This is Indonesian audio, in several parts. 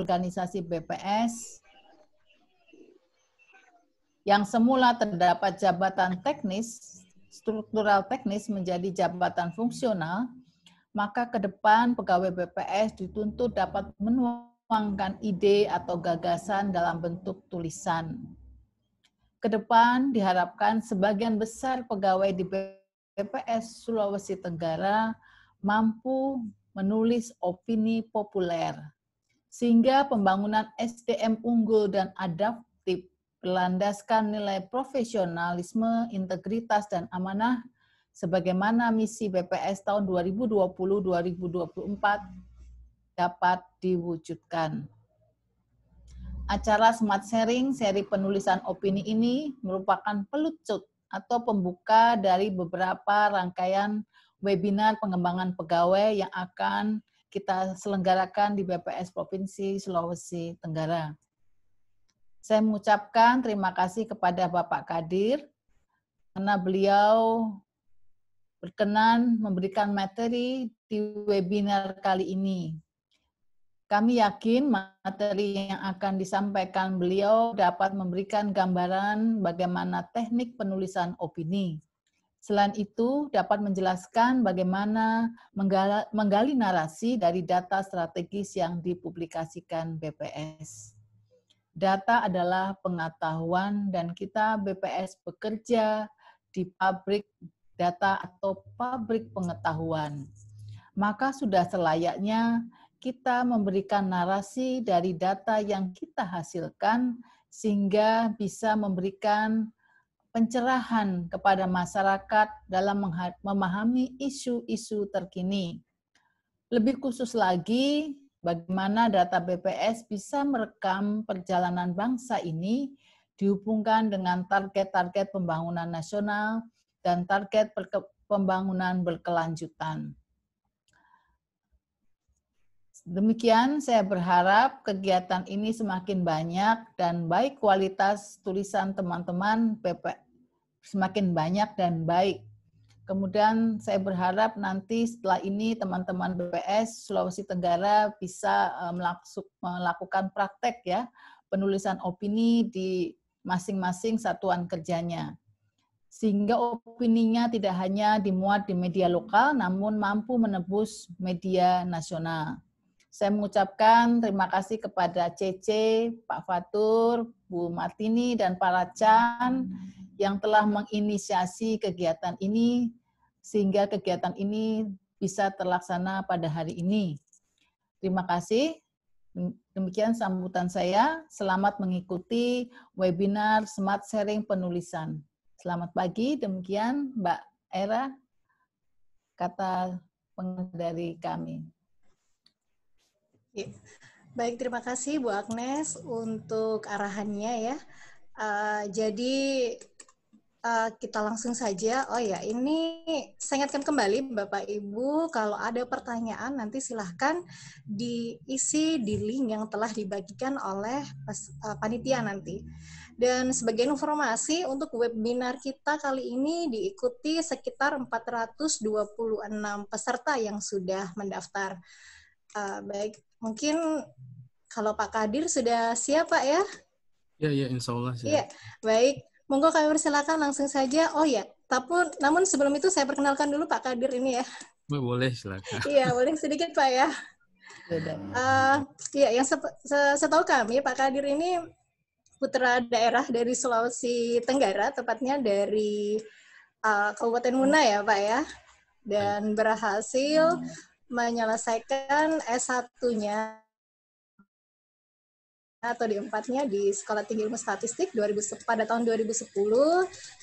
organisasi BPS yang semula terdapat jabatan teknis, struktural teknis menjadi jabatan fungsional, maka ke depan pegawai BPS dituntut dapat menuangkan ide atau gagasan dalam bentuk tulisan. Ke depan diharapkan sebagian besar pegawai di BPS Sulawesi Tenggara mampu menulis opini populer, sehingga pembangunan SDM unggul dan adaptif berlandaskan nilai profesionalisme, integritas, dan amanah sebagaimana misi BPS tahun 2020-2024 dapat diwujudkan. Acara Smart Sharing seri penulisan opini ini merupakan pelucut atau pembuka dari beberapa rangkaian webinar pengembangan pegawai yang akan kita selenggarakan di BPS Provinsi Sulawesi Tenggara. Saya mengucapkan terima kasih kepada Bapak Kadir karena beliau berkenan memberikan materi di webinar kali ini. Kami yakin materi yang akan disampaikan beliau dapat memberikan gambaran bagaimana teknik penulisan opini. Selain itu, dapat menjelaskan bagaimana menggali narasi dari data strategis yang dipublikasikan BPS. Data adalah pengetahuan dan kita BPS bekerja di pabrik data atau pabrik pengetahuan. Maka sudah selayaknya kita memberikan narasi dari data yang kita hasilkan sehingga bisa memberikan pencerahan kepada masyarakat dalam memahami isu-isu terkini. Lebih khusus lagi, bagaimana data BPS bisa merekam perjalanan bangsa ini dihubungkan dengan target-target pembangunan nasional dan target pembangunan berkelanjutan. Demikian, saya berharap kegiatan ini semakin banyak dan baik kualitas tulisan teman-teman semakin banyak dan baik. Kemudian saya berharap nanti setelah ini teman-teman BPS Sulawesi Tenggara bisa melakukan praktek ya, penulisan opini di masing-masing satuan kerjanya. Sehingga opininya tidak hanya dimuat di media lokal, namun mampu menembus media nasional. Saya mengucapkan terima kasih kepada Cece, Pak Fatur, Bu Martini, dan Pak Racan yang telah menginisiasi kegiatan ini, sehingga kegiatan ini bisa terlaksana pada hari ini. Terima kasih. Demikian sambutan saya. Selamat mengikuti webinar Smart Sharing Penulisan. Selamat pagi. Demikian Mbak Era, kata dari kami. Ya. Baik, terima kasih Bu Agnes untuk arahannya ya. Jadi kita langsung saja. Oh ya, ini saya ingatkan kembali Bapak Ibu, kalau ada pertanyaan nanti silahkan diisi di link yang telah dibagikan oleh panitia nanti. Dan sebagai informasi, untuk webinar kita kali ini diikuti sekitar 426 peserta yang sudah mendaftar. Baik, mungkin kalau Pak Kadir sudah siap Pak ya? Ya, insya Allah siap. Iya, baik. Monggo kami persilakan langsung saja. Oh ya, namun sebelum itu saya perkenalkan dulu Pak Kadir ini ya. Boleh, silakan. Iya, boleh sedikit Pak ya. Iya, yang setahu kami Pak Kadir ini putra daerah dari Sulawesi Tenggara, tepatnya dari Kabupaten Muna ya Pak ya. Dan berhasil menyelesaikan S1-nya atau D4-nya di Sekolah Tinggi Ilmu Statistik pada tahun 2010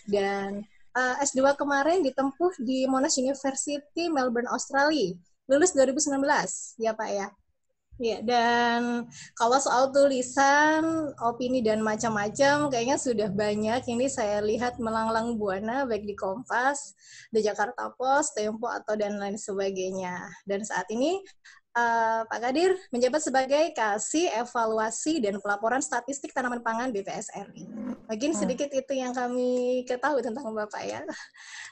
dan S2 kemarin ditempuh di Monash University, Melbourne, Australia. Lulus 2019, ya Pak ya. Ya, dan kalau soal tulisan, opini dan macam-macam kayaknya sudah banyak. Ini saya lihat melanglang buana baik di Kompas, The Jakarta Post, Tempo atau dan lain sebagainya. Dan saat ini Pak Kadir menjabat sebagai Kasih Evaluasi dan Pelaporan Statistik Tanaman Pangan BPS RI. Mungkin sedikit itu yang kami ketahui tentang Bapak ya.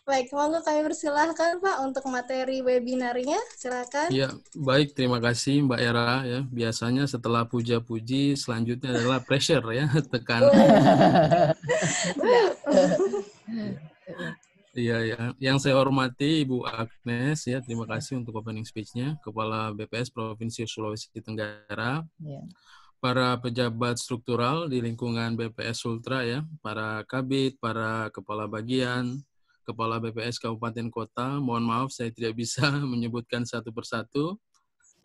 Baik, monggo kami persilahkan Pak untuk materi webinarnya, silakan. Ya, baik, terima kasih Mbak Era ya. Biasanya setelah puja-puji, selanjutnya adalah pressure ya, tekan. Iya, ya. Yang saya hormati Ibu Agnes ya, terima kasih untuk opening speech-nya, Kepala BPS Provinsi Sulawesi Tenggara. Ya. Para pejabat struktural di lingkungan BPS Sultra ya, para kabid, para kepala bagian, kepala BPS Kabupaten Kota, mohon maaf saya tidak bisa menyebutkan satu persatu.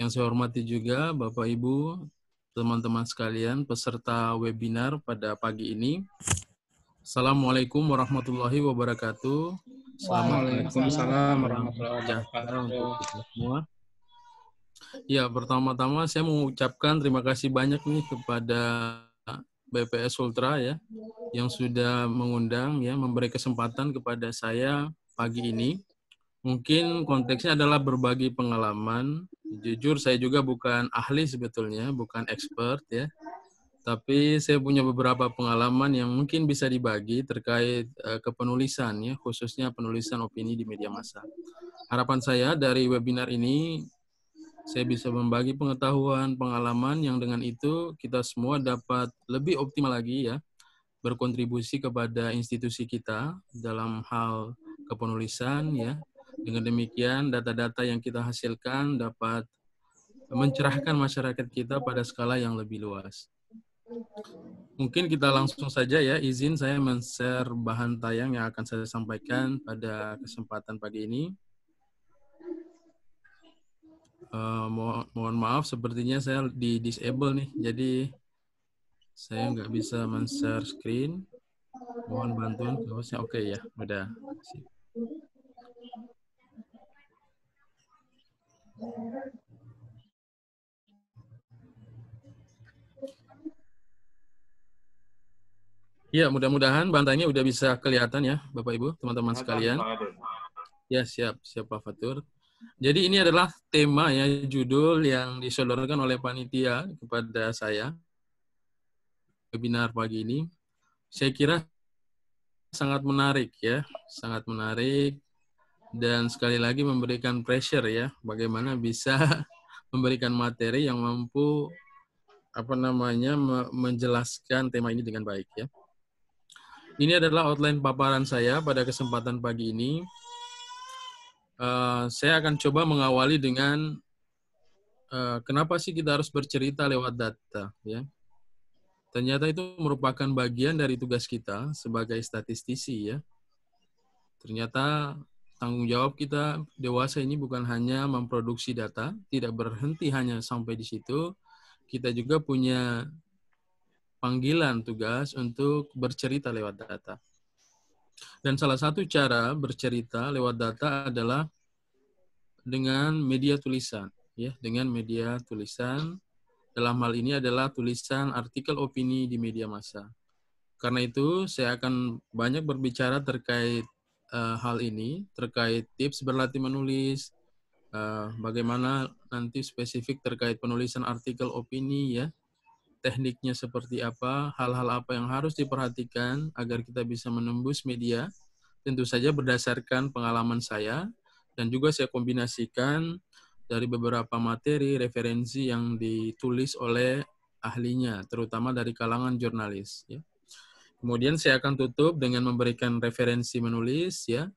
Yang saya hormati juga Bapak Ibu, teman-teman sekalian, peserta webinar pada pagi ini. Assalamualaikum warahmatullahi wabarakatuh. Waalaikumsalam warahmatullahi wabarakatuh untuk wabarakatuh. kita semua. Ya, pertama-tama saya mengucapkan terima kasih banyak nih kepada BPS Sultra ya, yang sudah mengundang ya, memberi kesempatan kepada saya pagi ini. Mungkin konteksnya adalah berbagi pengalaman. Jujur saya juga bukan ahli sebetulnya, bukan expert ya. Tapi saya punya beberapa pengalaman yang mungkin bisa dibagi terkait kepenulisan ya, khususnya penulisan opini di media massa. Harapan saya dari webinar ini saya bisa membagi pengetahuan, pengalaman yang dengan itu kita semua dapat lebih optimal lagi ya, berkontribusi kepada institusi kita dalam hal kepenulisan ya. Dengan demikian data-data yang kita hasilkan dapat mencerahkan masyarakat kita pada skala yang lebih luas. Mungkin kita langsung saja ya, izin saya men-share bahan tayang yang akan saya sampaikan pada kesempatan pagi ini. Mohon maaf, sepertinya saya di disable nih, jadi saya nggak bisa men-share screen. Mohon bantuan, hostnya oke ya, udah. Ya, mudah-mudahan bantanya udah bisa kelihatan ya, Bapak Ibu, teman-teman sekalian. Ya, siap Pak Fatur. Jadi ini adalah tema ya, judul yang disodorkan oleh panitia kepada saya webinar pagi ini. Saya kira sangat menarik ya, sangat menarik dan sekali lagi memberikan pressure ya, bagaimana bisa memberikan materi yang mampu menjelaskan tema ini dengan baik ya. Ini adalah outline paparan saya pada kesempatan pagi ini. Saya akan coba mengawali dengan kenapa sih kita harus bercerita lewat data ya. Ternyata itu merupakan bagian dari tugas kita sebagai statistisi ya. Ternyata tanggung jawab kita dewasa ini bukan hanya memproduksi data, tidak berhenti hanya sampai di situ. Kita juga punya panggilan tugas untuk bercerita lewat data. Dan salah satu cara bercerita lewat data adalah dengan media tulisan, ya, dengan media tulisan. Dalam hal ini adalah tulisan artikel opini di media massa. Karena itu, saya akan banyak berbicara terkait hal ini, terkait tips berlatih menulis, bagaimana nanti spesifik terkait penulisan artikel opini, ya, tekniknya seperti apa, hal-hal apa yang harus diperhatikan agar kita bisa menembus media, tentu saja berdasarkan pengalaman saya, dan juga saya kombinasikan dari beberapa materi, referensi yang ditulis oleh ahlinya, terutama dari kalangan jurnalis. Ya. Kemudian saya akan tutup dengan memberikan referensi menulis, ya,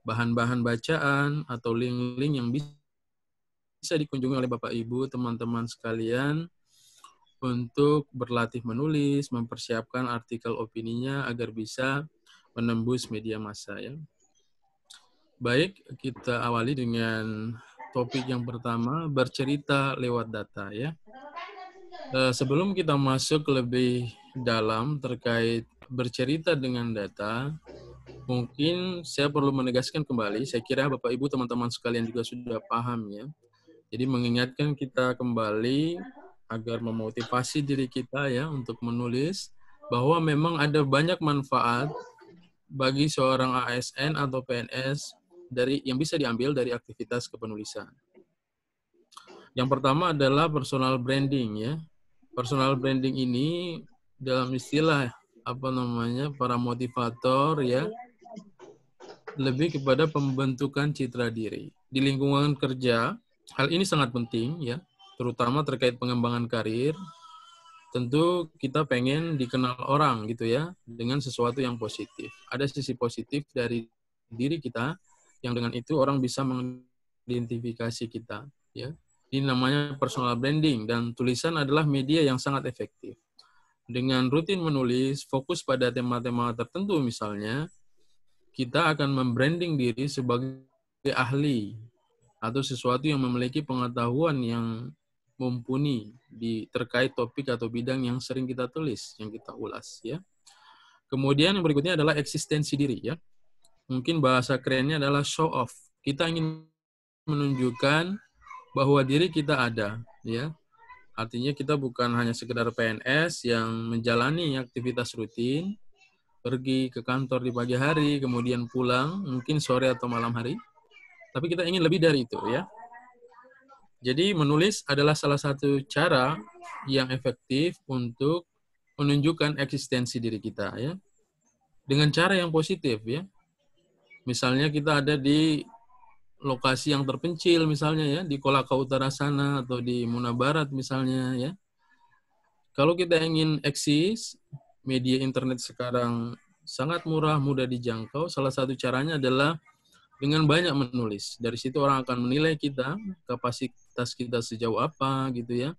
bahan-bahan bacaan atau link-link yang bisa dikunjungi oleh Bapak Ibu, teman-teman sekalian, untuk berlatih menulis, mempersiapkan artikel opininya agar bisa menembus media massa. Ya. Baik, kita awali dengan topik yang pertama, bercerita lewat data. Ya. Sebelum kita masuk lebih dalam terkait bercerita dengan data, mungkin saya perlu menegaskan kembali, saya kira Bapak Ibu teman-teman sekalian juga sudah paham ya. Jadi mengingatkan kita kembali agar memotivasi diri kita ya untuk menulis bahwa memang ada banyak manfaat bagi seorang ASN atau PNS dari yang bisa diambil dari aktivitas kepenulisan. Yang pertama adalah personal branding ya. Personal branding ini dalam istilah para motivator ya, lebih kepada pembentukan citra diri. Di lingkungan kerja, hal ini sangat penting ya, terutama terkait pengembangan karir. Tentu kita pengen dikenal orang gitu ya, dengan sesuatu yang positif. Ada sisi positif dari diri kita, yang dengan itu orang bisa mengidentifikasi kita ya. Ini namanya personal branding, dan tulisan adalah media yang sangat efektif. Dengan rutin menulis, fokus pada tema-tema tertentu misalnya, kita akan membranding diri sebagai ahli atau sesuatu yang memiliki pengetahuan yang mumpuni terkait topik atau bidang yang sering kita tulis, yang kita ulas ya. Kemudian yang berikutnya adalah eksistensi diri ya. Mungkin bahasa kerennya adalah show off. Kita ingin menunjukkan bahwa diri kita ada ya. Artinya kita bukan hanya sekedar PNS yang menjalani aktivitas rutin, pergi ke kantor di pagi hari, kemudian pulang, mungkin sore atau malam hari. Tapi kita ingin lebih dari itu ya. Jadi menulis adalah salah satu cara yang efektif untuk menunjukkan eksistensi diri kita ya. Dengan cara yang positif ya. Misalnya kita ada di lokasi yang terpencil misalnya ya, di Kolaka Utara sana atau di Muna Barat misalnya ya. Kalau kita ingin eksis, media internet sekarang sangat murah, mudah dijangkau. Salah satu caranya adalah dengan banyak menulis. Dari situ orang akan menilai kita, kapasitas kita sejauh apa gitu ya,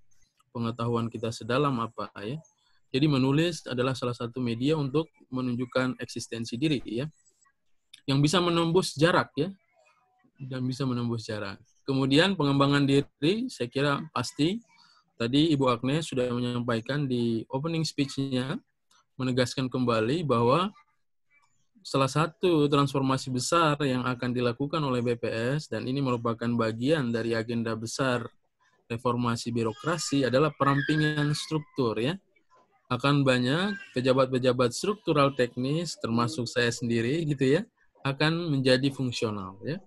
pengetahuan kita sedalam apa ya. Jadi menulis adalah salah satu media untuk menunjukkan eksistensi diri ya, yang bisa menembus jarak ya, dan bisa menembus jarak. Kemudian pengembangan diri, saya kira pasti tadi Ibu Agnes sudah menyampaikan di opening speech-nya, menegaskan kembali bahwa salah satu transformasi besar yang akan dilakukan oleh BPS, dan ini merupakan bagian dari agenda besar reformasi birokrasi, adalah perampingan struktur ya. Akan banyak pejabat-pejabat struktural teknis, termasuk saya sendiri gitu ya, akan menjadi fungsional ya.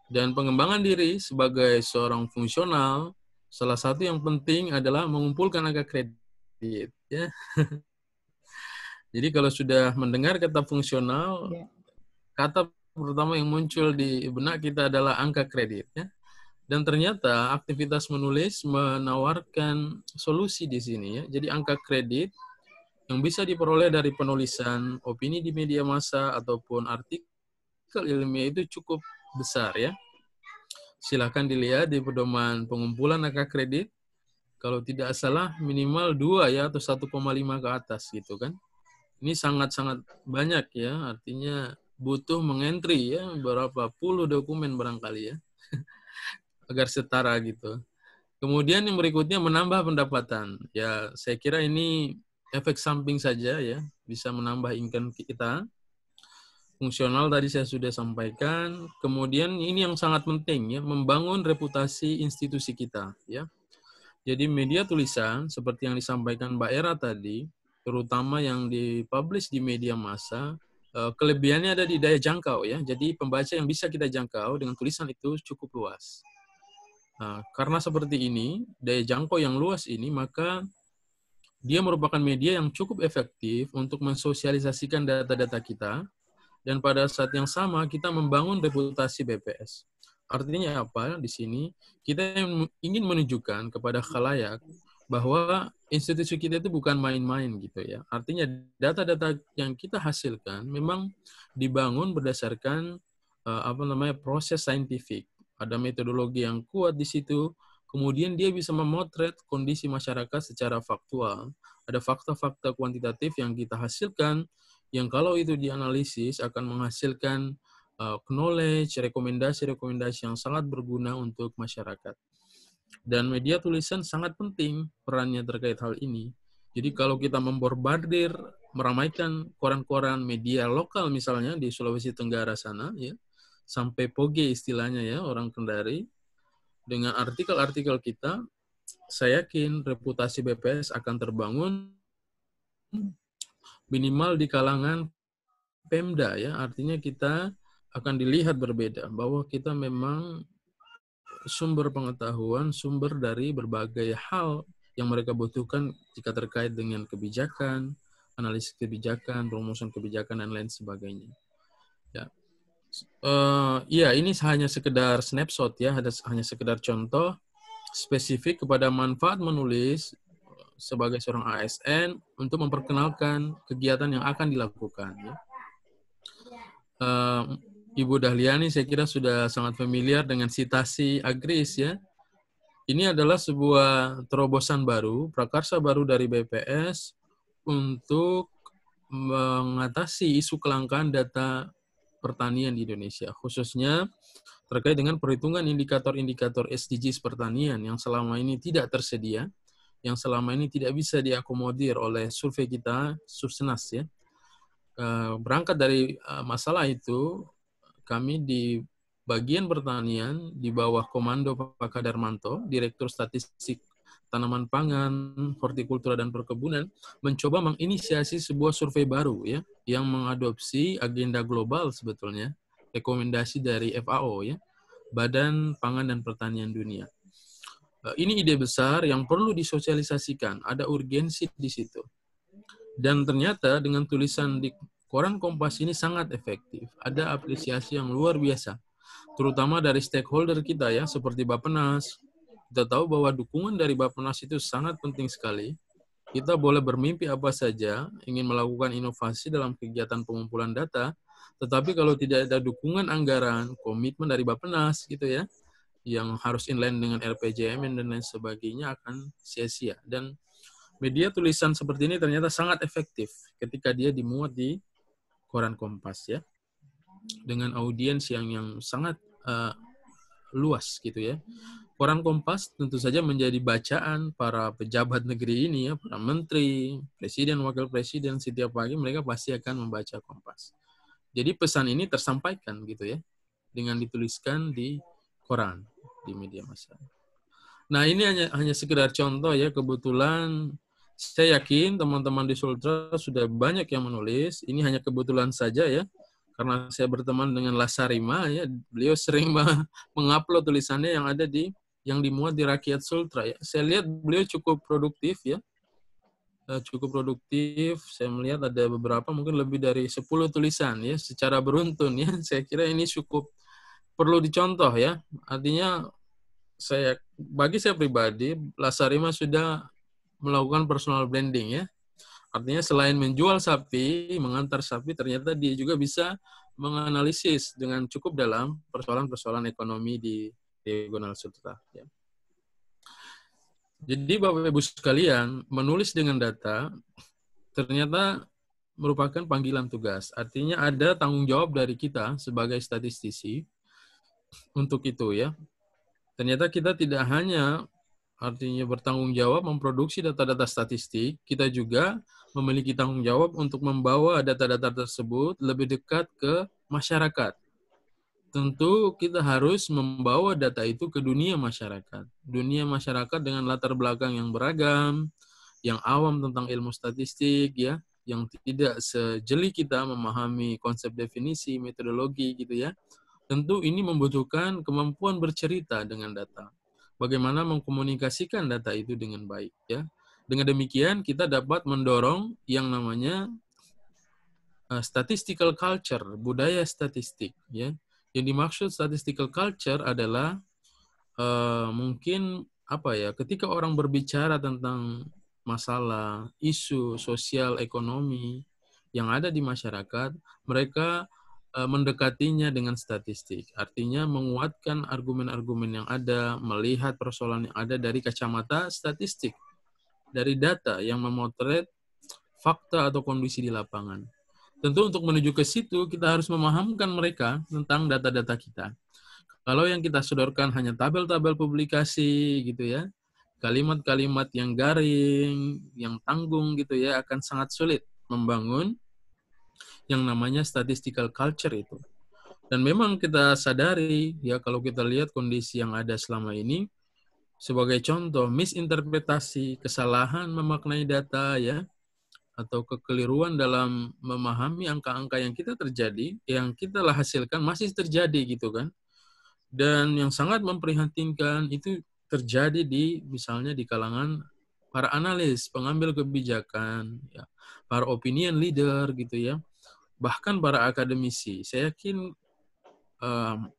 Dan pengembangan diri sebagai seorang fungsional, salah satu yang penting adalah mengumpulkan angka kredit ya. Jadi kalau sudah mendengar kata fungsional, kata pertama yang muncul di benak kita adalah angka kredit ya. Dan ternyata aktivitas menulis menawarkan solusi di sini ya. Jadi angka kredit yang bisa diperoleh dari penulisan opini di media massa ataupun artikel ilmiah itu cukup besar ya. Silakan dilihat di pedoman pengumpulan angka kredit. Kalau tidak salah minimal 2 ya, atau 1,5 ke atas gitu kan. Ini sangat-sangat banyak ya, artinya butuh mengentry ya, berapa puluh dokumen barangkali ya, agar setara gitu. Kemudian yang berikutnya menambah pendapatan. Ya, saya kira ini efek samping saja ya, bisa menambah income kita. Fungsional tadi saya sudah sampaikan. Kemudian ini yang sangat penting ya, membangun reputasi institusi kita ya. Jadi media tulisan seperti yang disampaikan Mbak Era tadi, terutama yang dipublish di media massa, kelebihannya ada di daya jangkau ya. Jadi pembaca yang bisa kita jangkau dengan tulisan itu cukup luas. Nah, karena seperti ini, daya jangkau yang luas ini, maka dia merupakan media yang cukup efektif untuk mensosialisasikan data-data kita. Dan pada saat yang sama kita membangun reputasi BPS. Artinya apa? Di sini kita ingin menunjukkan kepada khalayak bahwa institusi kita itu bukan main-main gitu ya. Artinya data-data yang kita hasilkan memang dibangun berdasarkan proses saintifik. Ada metodologi yang kuat di situ. Kemudian dia bisa memotret kondisi masyarakat secara faktual. Ada fakta-fakta kuantitatif yang kita hasilkan, yang kalau itu dianalisis akan menghasilkan knowledge, rekomendasi-rekomendasi yang sangat berguna untuk masyarakat. Dan media tulisan sangat penting perannya terkait hal ini. Jadi kalau kita memborbardir, meramaikan koran-koran media lokal misalnya di Sulawesi Tenggara sana, ya, sampai Poge istilahnya ya, orang Kendari, dengan artikel-artikel kita, saya yakin reputasi BPS akan terbangun minimal di kalangan Pemda ya, artinya kita akan dilihat berbeda bahwa kita memang sumber pengetahuan, sumber dari berbagai hal yang mereka butuhkan jika terkait dengan kebijakan analisis kebijakan, rumusan kebijakan dan lain sebagainya. Ya. Ya, ini hanya sekedar snapshot ya, hanya sekedar contoh spesifik kepada manfaat menulis sebagai seorang ASN untuk memperkenalkan kegiatan yang akan dilakukan. Ya. Ibu Dahliani saya kira sudah sangat familiar dengan citasi Agris ya. Ini adalah sebuah terobosan baru, prakarsa baru dari BPS untuk mengatasi isu kelangkaan data pertanian di Indonesia, khususnya terkait dengan perhitungan indikator-indikator SDGs pertanian yang selama ini tidak tersedia, yang selama ini tidak bisa diakomodir oleh survei kita, Sursenas ya. Berangkat dari masalah itu, kami di bagian pertanian di bawah komando Pak Kadarmanto, Direktur Statistik Tanaman Pangan, Hortikultura dan Perkebunan, mencoba menginisiasi sebuah survei baru ya, yang mengadopsi agenda global sebetulnya, rekomendasi dari FAO ya, Badan Pangan dan Pertanian Dunia. Ini ide besar yang perlu disosialisasikan, ada urgensi di situ. Dan ternyata dengan tulisan di Koran Kompas ini sangat efektif. Ada apresiasi yang luar biasa, terutama dari stakeholder kita ya, seperti Bappenas. Kita tahu bahwa dukungan dari Bappenas itu sangat penting sekali. Kita boleh bermimpi apa saja, ingin melakukan inovasi dalam kegiatan pengumpulan data, tetapi kalau tidak ada dukungan anggaran, komitmen dari Bappenas gitu ya, yang harus inline dengan RPJMN dan lain sebagainya akan sia-sia. Dan media tulisan seperti ini ternyata sangat efektif ketika dia dimuat di Koran Kompas ya, dengan audiens yang sangat luas gitu ya. Koran Kompas tentu saja menjadi bacaan para pejabat negeri ini ya, para menteri, presiden, wakil presiden, setiap pagi mereka pasti akan membaca Kompas. Jadi pesan ini tersampaikan gitu ya, dengan dituliskan di koran, di media massa. Nah ini hanya sekedar contoh ya, kebetulan saya yakin teman-teman di Sultra sudah banyak yang menulis, ini hanya kebetulan saja ya, karena saya berteman dengan Lasarima ya, beliau sering mengupload tulisannya yang dimuat di Rakyat Sultra ya. Saya lihat beliau cukup produktif ya. Saya melihat ada beberapa mungkin lebih dari 10 tulisan ya secara beruntun ya. Saya kira ini cukup perlu dicontoh ya. Artinya bagi saya pribadi, Lasarima sudah melakukan personal branding ya. Artinya selain menjual sapi, mengantar sapi, ternyata dia juga bisa menganalisis dengan cukup dalam persoalan-persoalan ekonomi di regional Sultra. Ya. Jadi Bapak Ibu sekalian, menulis dengan data ternyata merupakan panggilan tugas. Artinya ada tanggung jawab dari kita sebagai statistisi untuk itu ya. Ternyata kita tidak hanya artinya bertanggung jawab memproduksi data-data statistik, kita juga memiliki tanggung jawab untuk membawa data-data tersebut lebih dekat ke masyarakat. Tentu kita harus membawa data itu ke dunia masyarakat. Dunia masyarakat dengan latar belakang yang beragam, yang awam tentang ilmu statistik, ya, yang tidak sejeli kita memahami konsep definisi, metodologi, gitu ya. Tentu ini membutuhkan kemampuan bercerita dengan data. Bagaimana mengkomunikasikan data itu dengan baik, ya. Dengan demikian kita dapat mendorong yang namanya statistical culture, budaya statistik, ya. Yang dimaksud statistical culture adalah mungkin apa ya? Ketika orang berbicara tentang masalah isu sosial ekonomi yang ada di masyarakat, mereka mendekatinya dengan statistik. Artinya menguatkan argumen-argumen yang ada, melihat persoalan yang ada dari kacamata statistik, dari data yang memotret fakta atau kondisi di lapangan. Tentu untuk menuju ke situ, kita harus memahamkan mereka tentang data-data kita. Kalau yang kita sodorkan hanya tabel-tabel publikasi gitu ya, kalimat-kalimat yang garing, yang tanggung gitu ya, akan sangat sulit membangun yang namanya statistical culture itu. Dan memang kita sadari, ya kalau kita lihat kondisi yang ada selama ini, sebagai contoh, misinterpretasi, kesalahan memaknai data, ya, atau kekeliruan dalam memahami angka-angka yang kita terjadi, yang kita lah hasilkan masih terjadi gitu kan. Dan yang sangat memprihatinkan itu terjadi misalnya di kalangan para analis, pengambil kebijakan, ya. para opinion leader gitu ya, bahkan para akademisi. Saya yakin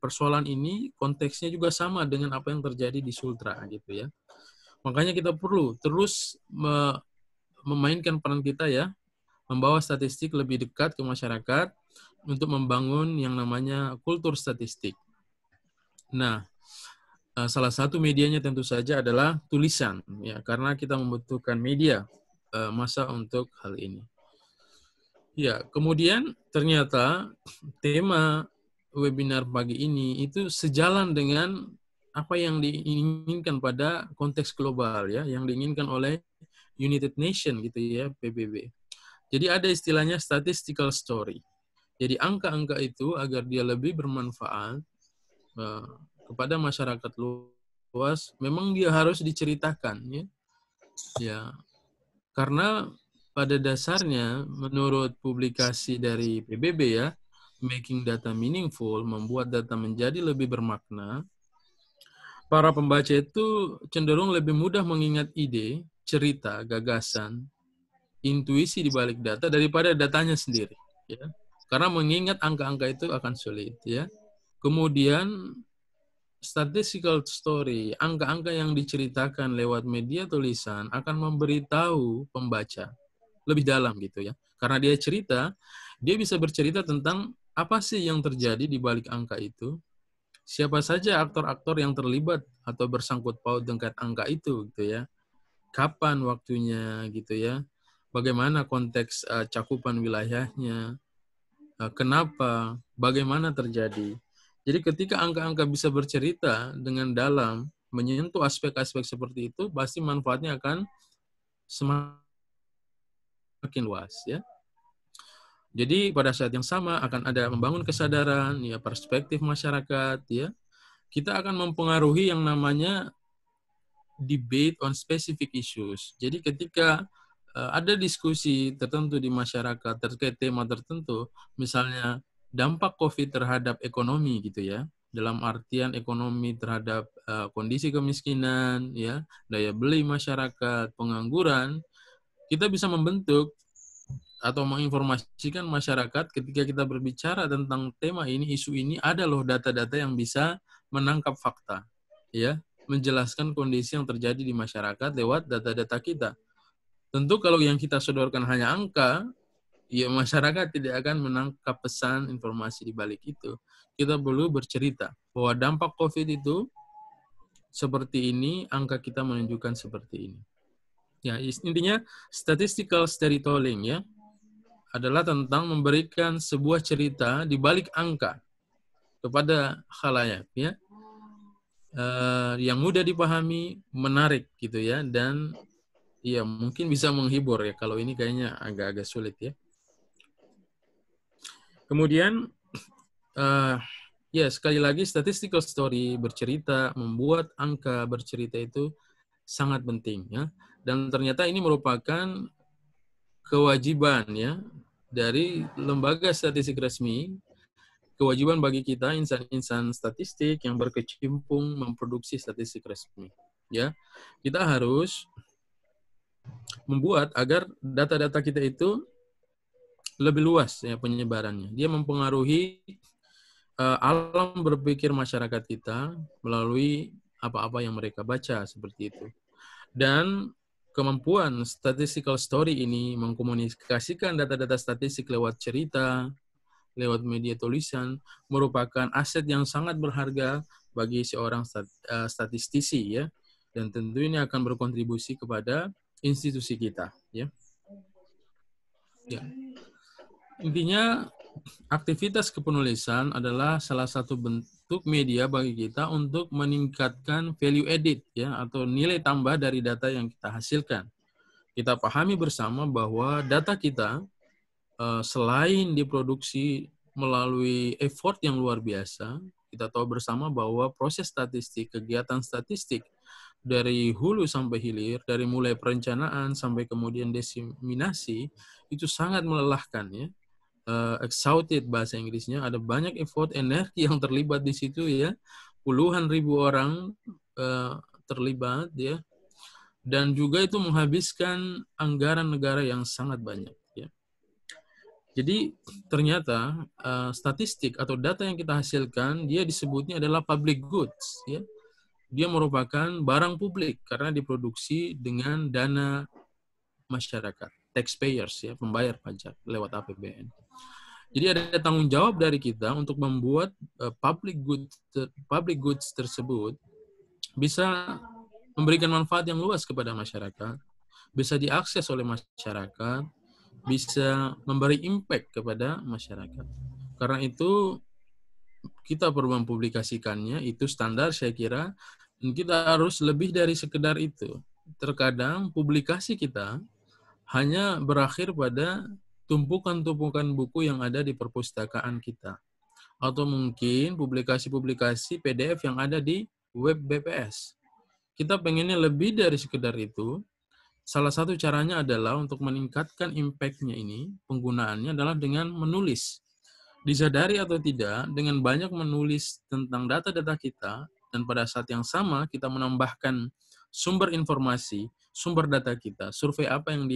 persoalan ini konteksnya juga sama dengan apa yang terjadi di Sultra gitu ya. Makanya kita perlu terus memainkan peran kita ya, membawa statistik lebih dekat ke masyarakat untuk membangun yang namanya kultur statistik. Nah, salah satu medianya tentu saja adalah tulisan, ya, karena kita membutuhkan media massa untuk hal ini. Ya, kemudian ternyata tema webinar pagi ini itu sejalan dengan apa yang diinginkan pada konteks global ya, yang diinginkan oleh United Nation gitu ya, PBB. Jadi ada istilahnya statistical story. Jadi angka-angka itu agar dia lebih bermanfaat kepada masyarakat luas, memang dia harus diceritakan ya. Ya. Karena pada dasarnya menurut publikasi dari PBB ya, Making Data Meaningful, membuat data menjadi lebih bermakna, para pembaca itu cenderung lebih mudah mengingat ide, cerita, gagasan, intuisi di balik data daripada datanya sendiri ya. Karena mengingat angka-angka itu akan sulit ya. Kemudian statistical story, angka-angka yang diceritakan lewat media tulisan akan memberitahu pembaca lebih dalam gitu ya. Karena dia cerita, dia bisa bercerita tentang apa sih yang terjadi di balik angka itu, siapa saja aktor-aktor yang terlibat atau bersangkut paut dengan angka itu gitu ya. Kapan waktunya gitu ya. Bagaimana konteks cakupan wilayahnya, kenapa, bagaimana terjadi. Jadi ketika angka-angka bisa bercerita dengan dalam, menyentuh aspek-aspek seperti itu, pasti manfaatnya akan semakin luas ya. Jadi pada saat yang sama akan ada membangun kesadaran, ya perspektif masyarakat, ya. Kita akan mempengaruhi yang namanya debate on specific issues. Jadi ketika ada diskusi tertentu di masyarakat terkait tema tertentu, misalnya dampak COVID terhadap ekonomi gitu ya, dalam artian ekonomi terhadap kondisi kemiskinan, ya, daya beli masyarakat, pengangguran, kita bisa membentuk atau menginformasikan masyarakat ketika kita berbicara tentang tema ini, isu ini, ada loh data-data yang bisa menangkap fakta, ya, menjelaskan kondisi yang terjadi di masyarakat lewat data-data kita. Tentu kalau yang kita sodorkan hanya angka, ya masyarakat tidak akan menangkap pesan informasi di balik itu. Kita perlu bercerita bahwa dampak COVID itu seperti ini, angka kita menunjukkan seperti ini. Ya, intinya statistical storytelling ya adalah tentang memberikan sebuah cerita di balik angka kepada khalayak ya. Yang mudah dipahami, menarik gitu ya, dan ya mungkin bisa menghibur ya. Kalau ini kayaknya agak-agak sulit ya. Kemudian ya sekali lagi statistical story bercerita, membuat angka bercerita itu sangat penting ya. Dan ternyata ini merupakan kewajiban ya dari lembaga statistik resmi, kewajiban bagi kita insan-insan statistik yang berkecimpung memproduksi statistik resmi ya. Kita harus membuat agar data-data kita itu lebih luas ya penyebarannya. Dia mempengaruhi alam berpikir masyarakat kita melalui apa-apa yang mereka baca seperti itu. Dan kemampuan statistical story ini mengkomunikasikan data-data statistik lewat cerita, lewat media tulisan, merupakan aset yang sangat berharga bagi seorang statistisi ya. Dan tentu ini akan berkontribusi kepada institusi kita ya. Ya. Intinya aktivitas kepenulisan adalah salah satu bentuk media bagi kita untuk meningkatkan value added ya atau nilai tambah dari data yang kita hasilkan. Kita pahami bersama bahwa data kita selain diproduksi melalui effort yang luar biasa, kita tahu bersama bahwa proses statistik, kegiatan statistik dari hulu sampai hilir, dari mulai perencanaan sampai kemudian diseminasi, itu sangat melelahkan ya. Exhausted bahasa Inggrisnya, ada banyak effort, energi yang terlibat di situ ya, puluhan ribu orang terlibat ya, dan juga itu menghabiskan anggaran negara yang sangat banyak ya. Jadi ternyata statistik atau data yang kita hasilkan dia disebutnya adalah public goods, ya. Dia merupakan barang publik karena diproduksi dengan dana masyarakat, taxpayers, ya, pembayar pajak lewat APBN. Jadi ada tanggung jawab dari kita untuk membuat public goods tersebut bisa memberikan manfaat yang luas kepada masyarakat, bisa diakses oleh masyarakat, bisa memberi impact kepada masyarakat. Karena itu kita perlu mempublikasikannya, itu standar saya kira, dan kita harus lebih dari sekedar itu. Terkadang publikasi kita hanya berakhir pada tumpukan-tumpukan buku yang ada di perpustakaan kita. Atau mungkin publikasi-publikasi PDF yang ada di web BPS. Kita pengennya lebih dari sekedar itu. Salah satu caranya adalah untuk meningkatkan impact-nya ini, penggunaannya adalah dengan menulis. Disadari atau tidak, dengan banyak menulis tentang data-data kita, dan pada saat yang sama kita menambahkan sumber informasi, sumber data kita, survei apa yang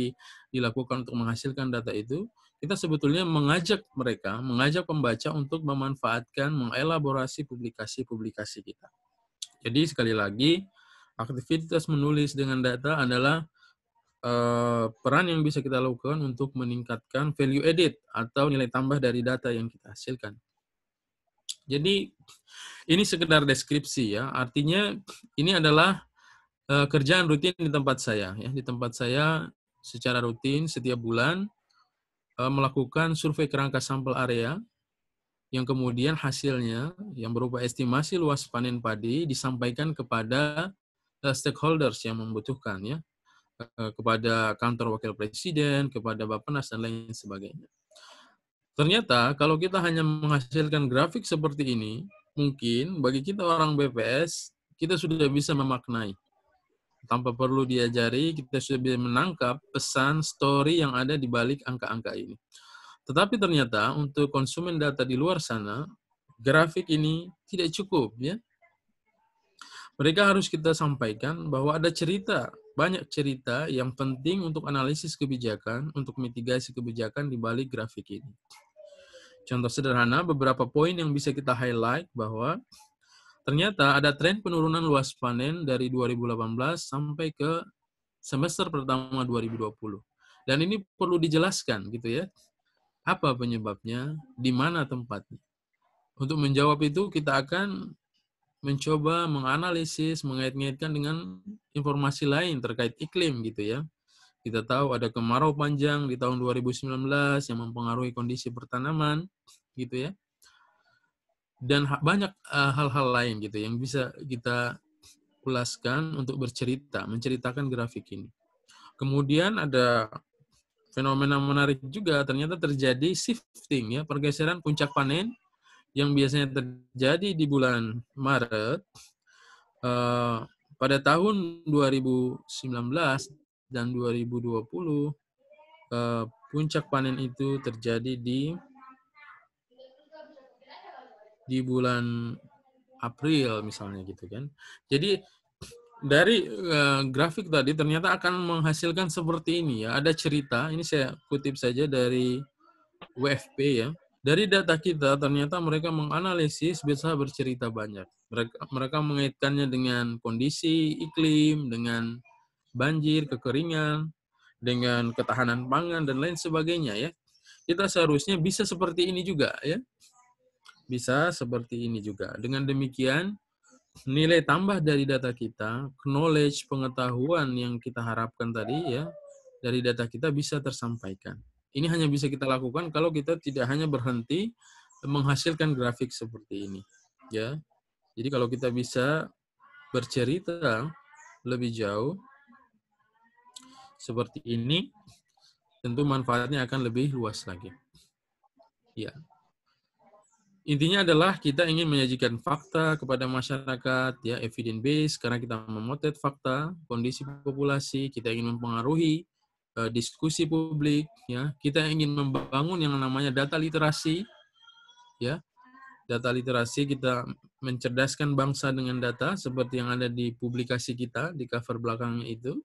dilakukan untuk menghasilkan data itu, kita sebetulnya mengajak mereka, mengajak pembaca untuk memanfaatkan, mengelaborasi publikasi-publikasi kita. Jadi sekali lagi, aktivitas menulis dengan data adalah peran yang bisa kita lakukan untuk meningkatkan value added atau nilai tambah dari data yang kita hasilkan. Jadi ini sekedar deskripsi, ya. Artinya ini adalah kerjaan rutin di tempat saya, ya. Di tempat saya secara rutin setiap bulan melakukan survei kerangka sampel area yang kemudian hasilnya yang berupa estimasi luas panen padi disampaikan kepada stakeholders yang membutuhkan, ya. Kepada kantor wakil presiden, kepada Bappenas, dan lain sebagainya. Ternyata kalau kita hanya menghasilkan grafik seperti ini, mungkin bagi kita orang BPS, kita sudah bisa memaknai. Tanpa perlu diajari, kita sudah bisa menangkap pesan, story yang ada di balik angka-angka ini. Tetapi ternyata untuk konsumen data di luar sana, grafik ini tidak cukup, ya. Mereka harus kita sampaikan bahwa ada cerita, banyak cerita yang penting untuk analisis kebijakan, untuk mitigasi kebijakan di balik grafik ini. Contoh sederhana, beberapa poin yang bisa kita highlight bahwa ternyata ada tren penurunan luas panen dari 2018 sampai ke semester pertama 2020. Dan ini perlu dijelaskan, gitu ya. Apa penyebabnya, di mana tempatnya. Untuk menjawab itu, kita akan mencoba menganalisis, mengait-ngaitkan dengan informasi lain terkait iklim, gitu ya. Kita tahu ada kemarau panjang di tahun 2019 yang mempengaruhi kondisi pertanaman, gitu ya. Dan banyak hal-hal lain gitu yang bisa kita ulaskan untuk bercerita, menceritakan grafik ini. Kemudian ada fenomena menarik juga, ternyata terjadi shifting, ya, pergeseran puncak panen yang biasanya terjadi di bulan Maret, pada tahun 2019 dan 2020, puncak panen itu terjadi di bulan April misalnya, gitu kan. Jadi dari grafik tadi ternyata akan menghasilkan seperti ini, ya. Ada cerita, ini saya kutip saja dari WFP, ya. Dari data kita, ternyata mereka menganalisis bisa bercerita banyak. Mereka mengaitkannya dengan kondisi iklim, dengan banjir, kekeringan, dengan ketahanan pangan, dan lain sebagainya, ya. Kita seharusnya bisa seperti ini juga, ya. Bisa seperti ini juga. Dengan demikian, nilai tambah dari data kita, knowledge, pengetahuan yang kita harapkan tadi, ya, dari data kita bisa tersampaikan. Ini hanya bisa kita lakukan kalau kita tidak hanya berhenti menghasilkan grafik seperti ini, ya. Jadi kalau kita bisa bercerita lebih jauh seperti ini, tentu manfaatnya akan lebih luas lagi. Ya. Intinya adalah kita ingin menyajikan fakta kepada masyarakat, ya, evidence based, karena kita memotret fakta, kondisi populasi, kita ingin mempengaruhi diskusi publik, ya. Kita ingin membangun yang namanya data literasi, ya. Data literasi, kita mencerdaskan bangsa dengan data seperti yang ada di publikasi kita di cover belakangnya itu.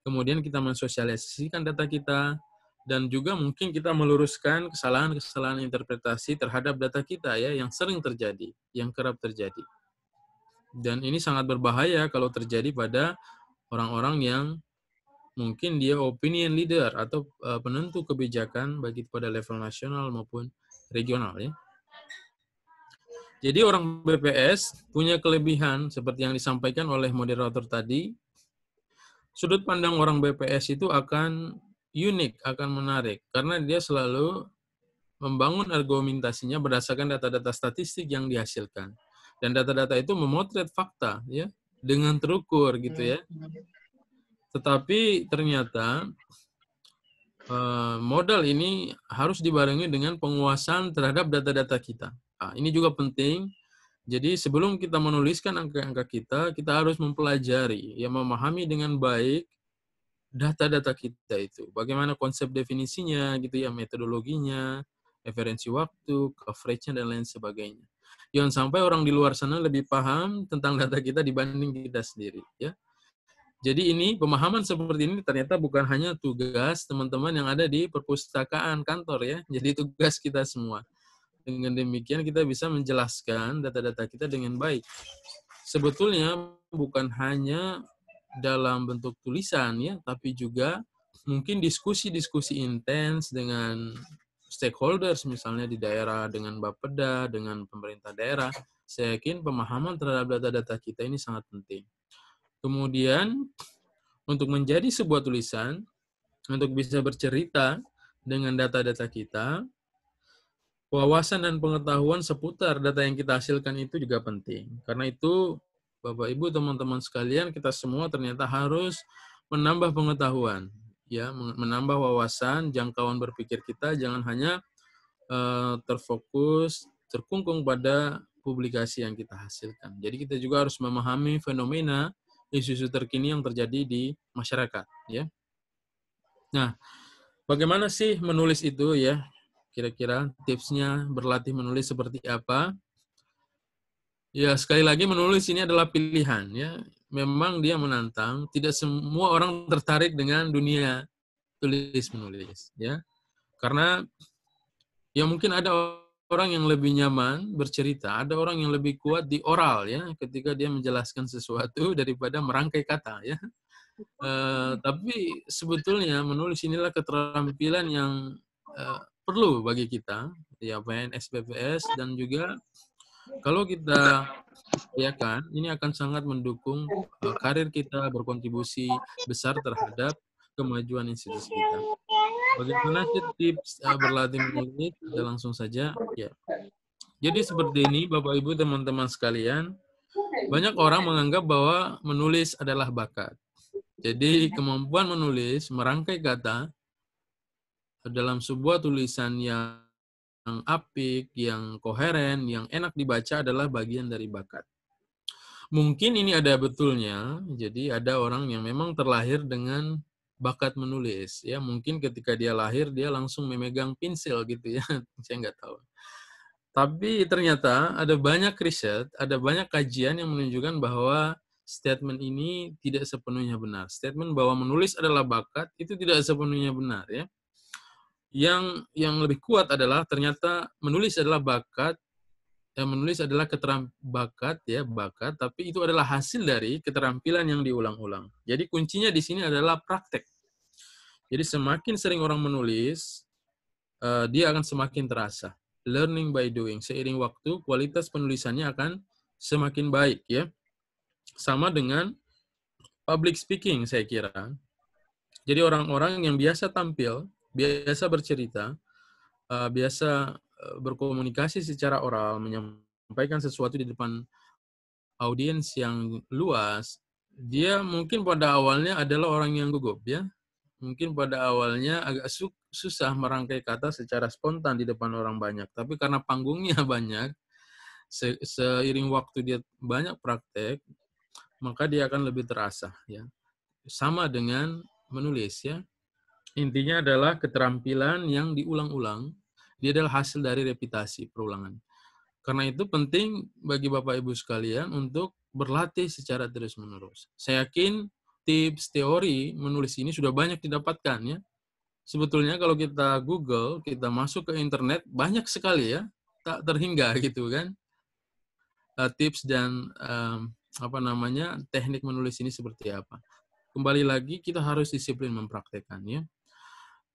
Kemudian kita mensosialisasikan data kita, dan juga mungkin kita meluruskan kesalahan-kesalahan interpretasi terhadap data kita ya yang sering terjadi, yang kerap terjadi. Dan ini sangat berbahaya kalau terjadi pada orang-orang yang mungkin dia opinion leader atau penentu kebijakan baik pada level nasional maupun regional ya. Jadi orang BPS punya kelebihan seperti yang disampaikan oleh moderator tadi. Sudut pandang orang BPS itu akan unik, akan menarik karena dia selalu membangun argumentasinya berdasarkan data-data statistik yang dihasilkan. Dan data-data itu memotret fakta ya dengan terukur gitu ya. Tetapi ternyata modal ini harus dibarengi dengan penguasaan terhadap data-data kita. Nah, ini juga penting. Jadi sebelum kita menuliskan angka-angka kita harus mempelajari, ya memahami dengan baik data-data kita itu. Bagaimana konsep definisinya, gitu ya, metodologinya, referensi waktu, coverage-nya, dan lain sebagainya. Jangan sampai orang di luar sana lebih paham tentang data kita dibanding kita sendiri. Ya. Jadi ini, pemahaman seperti ini ternyata bukan hanya tugas teman-teman yang ada di perpustakaan kantor ya. Jadi tugas kita semua. Dengan demikian kita bisa menjelaskan data-data kita dengan baik. Sebetulnya bukan hanya dalam bentuk tulisan ya, tapi juga mungkin diskusi-diskusi intens dengan stakeholders misalnya di daerah, dengan Bapeda, dengan pemerintah daerah. Saya yakin pemahaman terhadap data-data kita ini sangat penting. Kemudian untuk menjadi sebuah tulisan, untuk bisa bercerita dengan data-data kita, wawasan dan pengetahuan seputar data yang kita hasilkan itu juga penting. Karena itu, Bapak, Ibu, teman-teman sekalian, kita semua ternyata harus menambah pengetahuan, ya, menambah wawasan, jangkauan berpikir kita, jangan hanya terfokus, terkungkung pada publikasi yang kita hasilkan. Jadi kita juga harus memahami fenomena isu-isu terkini yang terjadi di masyarakat, ya. Nah, bagaimana sih menulis itu, ya? Kira-kira tipsnya berlatih menulis seperti apa? Ya, sekali lagi menulis ini adalah pilihan ya. Memang dia menantang, tidak semua orang tertarik dengan dunia tulis menulis ya. Karena ya mungkin ada orang yang lebih nyaman bercerita, ada orang yang lebih kuat di oral ya ketika dia menjelaskan sesuatu daripada merangkai kata ya. Tapi sebetulnya menulis inilah keterampilan yang perlu bagi kita, ya PNS BPS, dan juga kalau kita upayakan, ini akan sangat mendukung karir kita berkontribusi besar terhadap kemajuan institusi kita. Bagaimana sih tips berlatih menulis? Kita langsung saja. Ya. Jadi seperti ini, Bapak Ibu teman-teman sekalian, banyak orang menganggap bahwa menulis adalah bakat. Jadi kemampuan menulis, merangkai kata, dalam sebuah tulisan yang apik, yang koheren, yang enak dibaca adalah bagian dari bakat. Mungkin ini ada betulnya, jadi ada orang yang memang terlahir dengan bakat menulis. Ya, mungkin ketika dia lahir, dia langsung memegang pensil gitu ya, saya nggak tahu. Tapi ternyata ada banyak riset, ada banyak kajian yang menunjukkan bahwa statement ini tidak sepenuhnya benar. Statement bahwa menulis adalah bakat, itu tidak sepenuhnya benar ya. Yang lebih kuat adalah ternyata menulis adalah bakat, menulis adalah bakat, tapi itu adalah hasil dari keterampilan yang diulang-ulang. Jadi kuncinya di sini adalah praktek. Jadi semakin sering orang menulis, dia akan semakin terasa. Learning by doing. Seiring waktu, kualitas penulisannya akan semakin baik ya. Sama dengan public speaking saya kira. Jadi orang-orang yang biasa tampil, biasa bercerita, biasa berkomunikasi secara oral, menyampaikan sesuatu di depan audiens yang luas, dia mungkin pada awalnya adalah orang yang gugup ya. Mungkin pada awalnya agak susah merangkai kata secara spontan di depan orang banyak. Tapi karena panggungnya banyak, seiring waktu dia banyak praktek, maka dia akan lebih terasa ya. Sama dengan menulis ya. Intinya adalah keterampilan yang diulang-ulang, dia adalah hasil dari repetisi, perulangan. Karena itu penting bagi Bapak Ibu sekalian untuk berlatih secara terus-menerus. Saya yakin tips teori menulis ini sudah banyak didapatkan ya. sebetulnya kalau kita Google, kita masuk ke internet, banyak sekali ya, tak terhingga gitu kan, tips dan teknik menulis ini seperti apa. Kembali lagi kita harus disiplin mempraktekannya.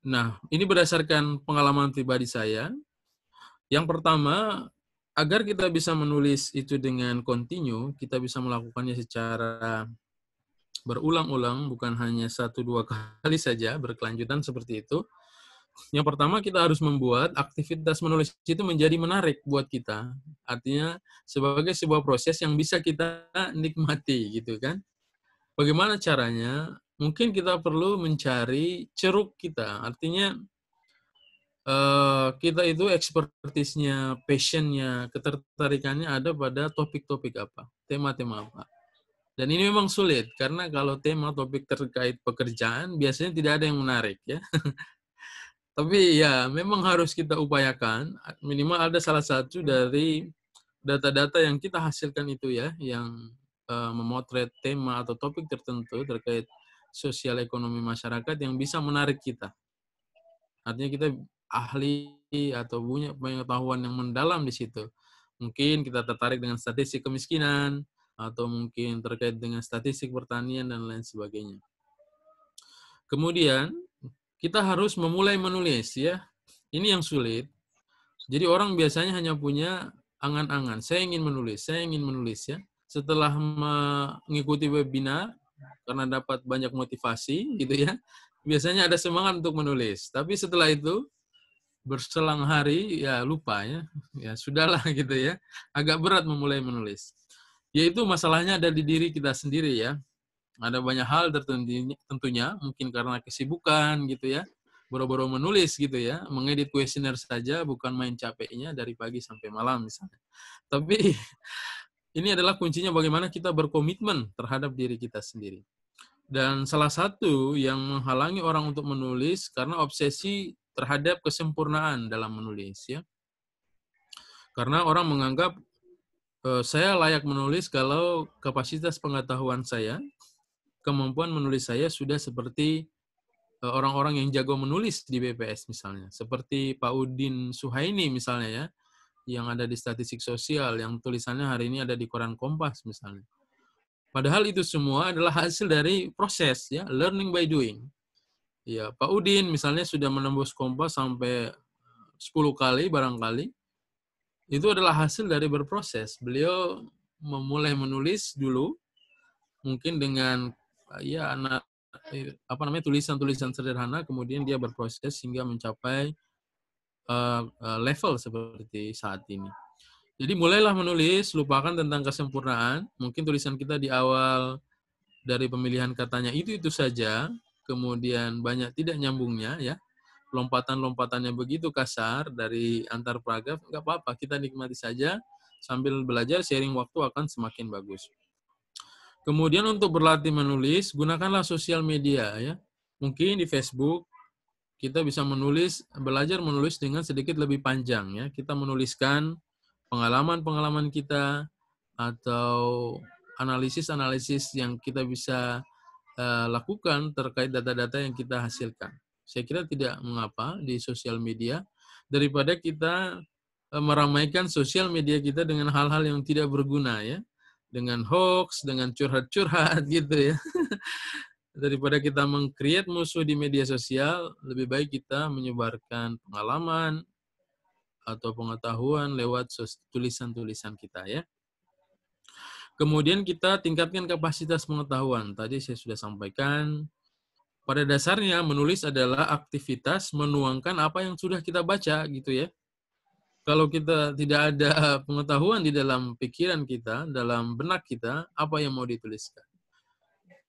Nah, ini berdasarkan pengalaman pribadi saya. Yang pertama, agar kita bisa menulis itu dengan kontinu, kita bisa melakukannya secara berulang-ulang, bukan hanya 1-2 kali saja, berkelanjutan seperti itu. Yang pertama, kita harus membuat aktivitas menulis itu menjadi menarik buat kita. Artinya, sebagai sebuah proses yang bisa kita nikmati, gitu kan. Bagaimana caranya? Mungkin kita perlu mencari ceruk kita. Artinya, kita itu expertise-nya, passion-nya, ketertarikannya ada pada topik-topik apa, tema-tema apa. Dan ini memang sulit, karena kalau tema topik terkait pekerjaan, biasanya tidak ada yang menarik, ya. Tapi ya, memang harus kita upayakan, minimal ada salah satu dari data-data yang kita hasilkan itu ya, yang memotret tema atau topik tertentu terkait sosial ekonomi masyarakat yang bisa menarik kita. Artinya kita ahli atau punya pengetahuan yang mendalam di situ. Mungkin kita tertarik dengan statistik kemiskinan, atau mungkin terkait dengan statistik pertanian, dan lain sebagainya. Kemudian, kita harus memulai menulis, ya. Ini yang sulit. Jadi orang biasanya hanya punya angan-angan, saya ingin menulis, ya. Setelah mengikuti webinar, karena dapat banyak motivasi, gitu ya, biasanya ada semangat untuk menulis. Tapi setelah itu, berselang hari, ya lupa ya. Ya sudahlah gitu ya. Agak berat memulai menulis. Yaitu masalahnya ada di diri kita sendiri ya. Ada banyak hal tentunya, mungkin karena kesibukan gitu ya. Boro-boro menulis gitu ya. Mengedit kuesioner saja, bukan main capeknya dari pagi sampai malam misalnya. Tapi ini adalah kuncinya bagaimana kita berkomitmen terhadap diri kita sendiri. Dan salah satu yang menghalangi orang untuk menulis karena obsesi terhadap kesempurnaan dalam menulis ya. Karena orang menganggap saya layak menulis kalau kapasitas pengetahuan saya, kemampuan menulis saya sudah seperti orang-orang yang jago menulis di BPS misalnya. Seperti Pak Udin Suhaini misalnya ya, yang ada di statistik sosial, yang tulisannya hari ini ada di koran Kompas misalnya. Padahal itu semua adalah hasil dari proses ya, learning by doing. Ya, Pak Udin misalnya sudah menembus Kompas sampai 10 kali barangkali. Itu adalah hasil dari berproses. Beliau memulai menulis dulu, mungkin dengan ya tulisan-tulisan sederhana, kemudian dia berproses hingga mencapai level seperti saat ini. Jadi mulailah menulis, lupakan tentang kesempurnaan. Mungkin tulisan kita di awal dari pemilihan katanya itu saja, kemudian banyak tidak nyambungnya ya, lompatan-lompatannya begitu kasar dari antar paragraf, nggak apa-apa, kita nikmati saja sambil belajar, sharing waktu akan semakin bagus. Kemudian untuk berlatih menulis, gunakanlah sosial media ya. Mungkin di Facebook kita bisa belajar menulis dengan sedikit lebih panjang ya. Kita menuliskan pengalaman-pengalaman kita atau analisis-analisis yang kita bisa lakukan terkait data-data yang kita hasilkan. Saya kira tidak mengapa di sosial media, daripada kita meramaikan sosial media kita dengan hal-hal yang tidak berguna ya, dengan hoax, dengan curhat-curhat gitu ya. Daripada kita meng-create musuh di media sosial, lebih baik kita menyebarkan pengalaman atau pengetahuan lewat tulisan-tulisan kita ya. Kemudian kita tingkatkan kapasitas pengetahuan. Tadi saya sudah sampaikan, pada dasarnya menulis adalah aktivitas menuangkan apa yang sudah kita baca gitu ya. Kalau kita tidak ada pengetahuan di dalam pikiran kita, dalam benak kita, apa yang mau dituliskan.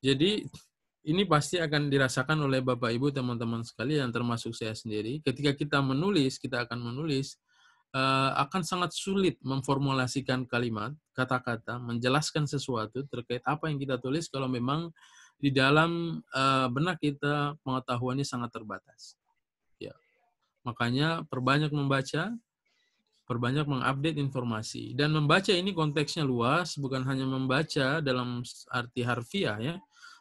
Jadi ini pasti akan dirasakan oleh Bapak Ibu teman-teman sekalian, termasuk saya sendiri. Ketika kita akan menulis, akan sangat sulit memformulasikan kalimat, kata-kata, menjelaskan sesuatu terkait apa yang kita tulis kalau memang di dalam benak kita pengetahuannya sangat terbatas. Ya. Makanya perbanyak membaca, perbanyak mengupdate informasi. Dan membaca ini konteksnya luas, bukan hanya membaca dalam arti harfiah ya,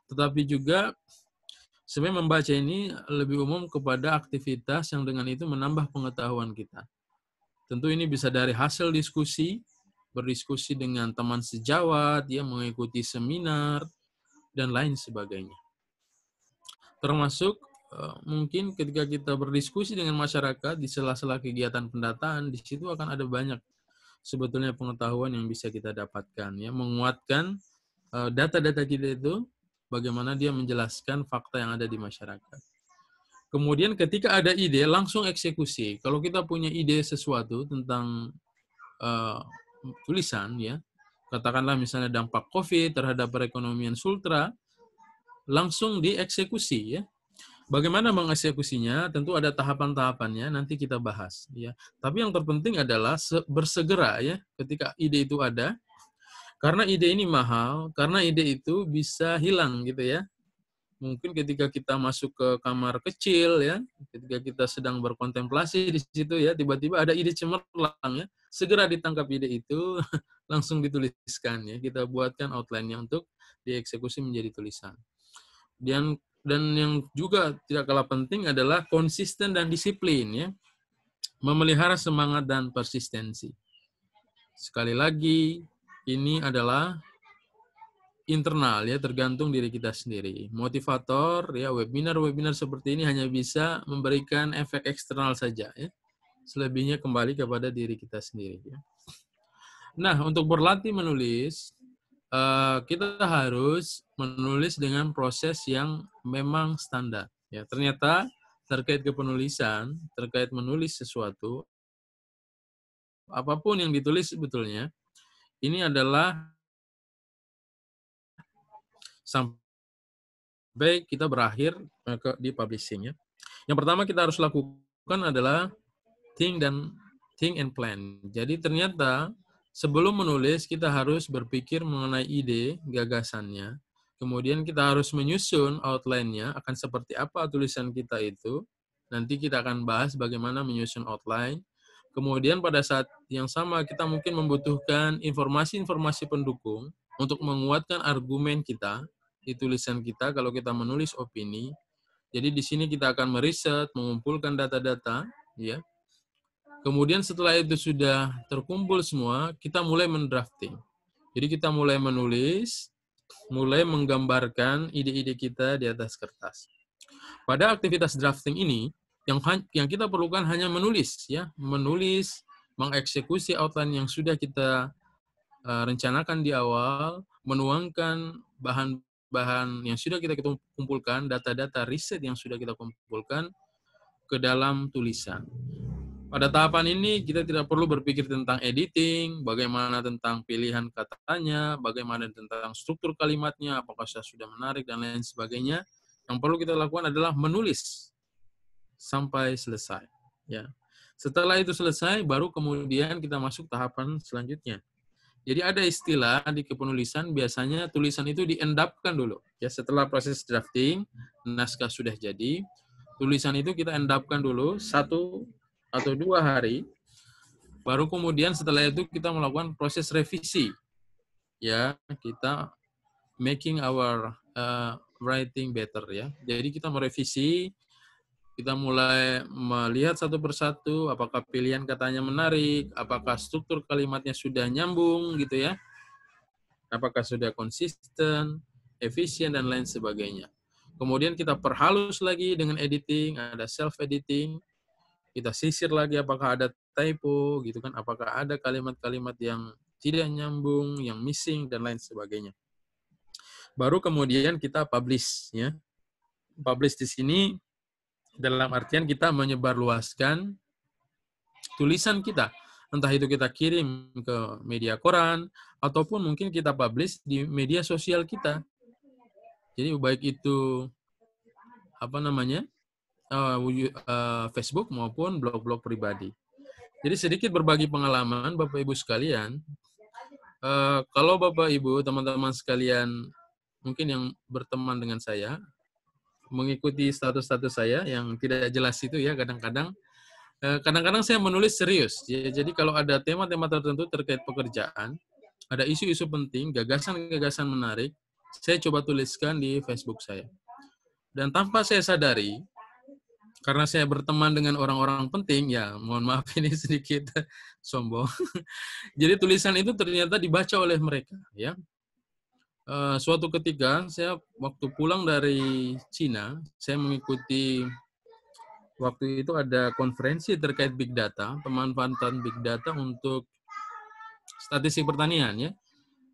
tetapi juga Sebenarnya membaca ini lebih umum kepada aktivitas yang dengan itu menambah pengetahuan kita. Tentu ini bisa dari hasil diskusi, berdiskusi dengan teman sejawat, ya, mengikuti seminar, dan lain sebagainya. Termasuk mungkin ketika kita berdiskusi dengan masyarakat di sela-sela kegiatan pendataan, di situ akan ada banyak sebetulnya pengetahuan yang bisa kita dapatkan, ya, menguatkan data-data kita itu, bagaimana dia menjelaskan fakta yang ada di masyarakat. Kemudian ketika ada ide, langsung eksekusi. Kalau kita punya ide sesuatu tentang tulisan, ya, katakanlah misalnya dampak COVID terhadap perekonomian Sultra, langsung dieksekusi, ya. Bagaimana mengeksekusinya? Tentu ada tahapan-tahapannya, nanti kita bahas, ya. Tapi yang terpenting adalah bersegera, ya, ketika ide itu ada, karena ide ini mahal, karena ide itu bisa hilang, gitu ya. Mungkin ketika kita masuk ke kamar kecil, ya, ketika kita sedang berkontemplasi di situ, ya, tiba-tiba ada ide cemerlang, ya, segera ditangkap ide itu, langsung dituliskan, ya, kita buatkan outline-nya untuk dieksekusi menjadi tulisan. Dan yang juga tidak kalah penting adalah konsisten dan disiplin, ya, memelihara semangat dan persistensi. Sekali lagi, ini adalah internal, ya, tergantung diri kita sendiri. Motivator, ya, webinar-webinar seperti ini hanya bisa memberikan efek eksternal saja, ya. Selebihnya kembali kepada diri kita sendiri, ya. Nah, untuk berlatih menulis, kita harus menulis dengan proses yang memang standar. Ya, ternyata terkait kepenulisan, terkait menulis sesuatu, apapun yang ditulis sebetulnya, ini adalah sampai kita berakhir di publishing, ya. Yang pertama kita harus lakukan adalah think and plan. Jadi ternyata sebelum menulis, kita harus berpikir mengenai ide, gagasannya. Kemudian kita harus menyusun outline-nya, akan seperti apa tulisan kita itu. Nanti kita akan bahas bagaimana menyusun outline. Kemudian pada saat yang sama, kita mungkin membutuhkan informasi-informasi pendukung untuk menguatkan argumen kita di tulisan kita kalau kita menulis opini. Jadi di sini kita akan meriset, mengumpulkan data-data, ya. Kemudian setelah itu sudah terkumpul semua, kita mulai mendrafting. Jadi kita mulai menulis, mulai menggambarkan ide-ide kita di atas kertas. Pada aktivitas drafting ini, yang kita perlukan hanya menulis, ya, menulis, mengeksekusi outline yang sudah kita rencanakan di awal, menuangkan bahan-bahan yang sudah kita kumpulkan, data-data riset yang sudah kita kumpulkan ke dalam tulisan. Pada tahapan ini, kita tidak perlu berpikir tentang editing, bagaimana tentang pilihan katanya, bagaimana tentang struktur kalimatnya, apakah sudah menarik, dan lain sebagainya. Yang perlu kita lakukan adalah menulis sampai selesai. Ya. Setelah itu selesai, baru kemudian kita masuk tahapan selanjutnya. Jadi ada istilah di kepenulisan, biasanya tulisan itu diendapkan dulu. Ya, setelah proses drafting, naskah sudah jadi, tulisan itu kita endapkan dulu 1 atau 2 hari, baru kemudian setelah itu kita melakukan proses revisi. Ya, kita making our writing better, ya. Jadi kita merevisi, kita mulai melihat satu persatu, apakah pilihan katanya menarik, apakah struktur kalimatnya sudah nyambung, gitu ya, apakah sudah konsisten, efisien, dan lain sebagainya. Kemudian kita perhalus lagi dengan editing, ada self-editing, kita sisir lagi apakah ada typo, gitu kan, apakah ada kalimat-kalimat yang tidak nyambung, yang missing, dan lain sebagainya. Baru kemudian kita publish, ya. Publish di sini dalam artian kita menyebarluaskan tulisan kita. Entah itu kita kirim ke media koran, ataupun mungkin kita publish di media sosial kita. Jadi baik itu Facebook maupun blog-blog pribadi. Jadi sedikit berbagi pengalaman, Bapak Ibu sekalian. Kalau Bapak Ibu, teman-teman sekalian, mungkin yang berteman dengan saya, mengikuti status-status saya yang tidak jelas itu, ya, kadang-kadang saya menulis serius. Ya, jadi kalau ada tema-tema tertentu terkait pekerjaan, ada isu-isu penting, gagasan-gagasan menarik, saya coba tuliskan di Facebook saya. Dan tanpa saya sadari, karena saya berteman dengan orang-orang penting, ya mohon maaf ini sedikit sombong. Jadi tulisan itu ternyata dibaca oleh mereka. Ya, suatu ketika saya waktu pulang dari Cina, saya mengikuti waktu itu ada konferensi terkait big data, pemanfaatan big data untuk statistik pertanian. Ya,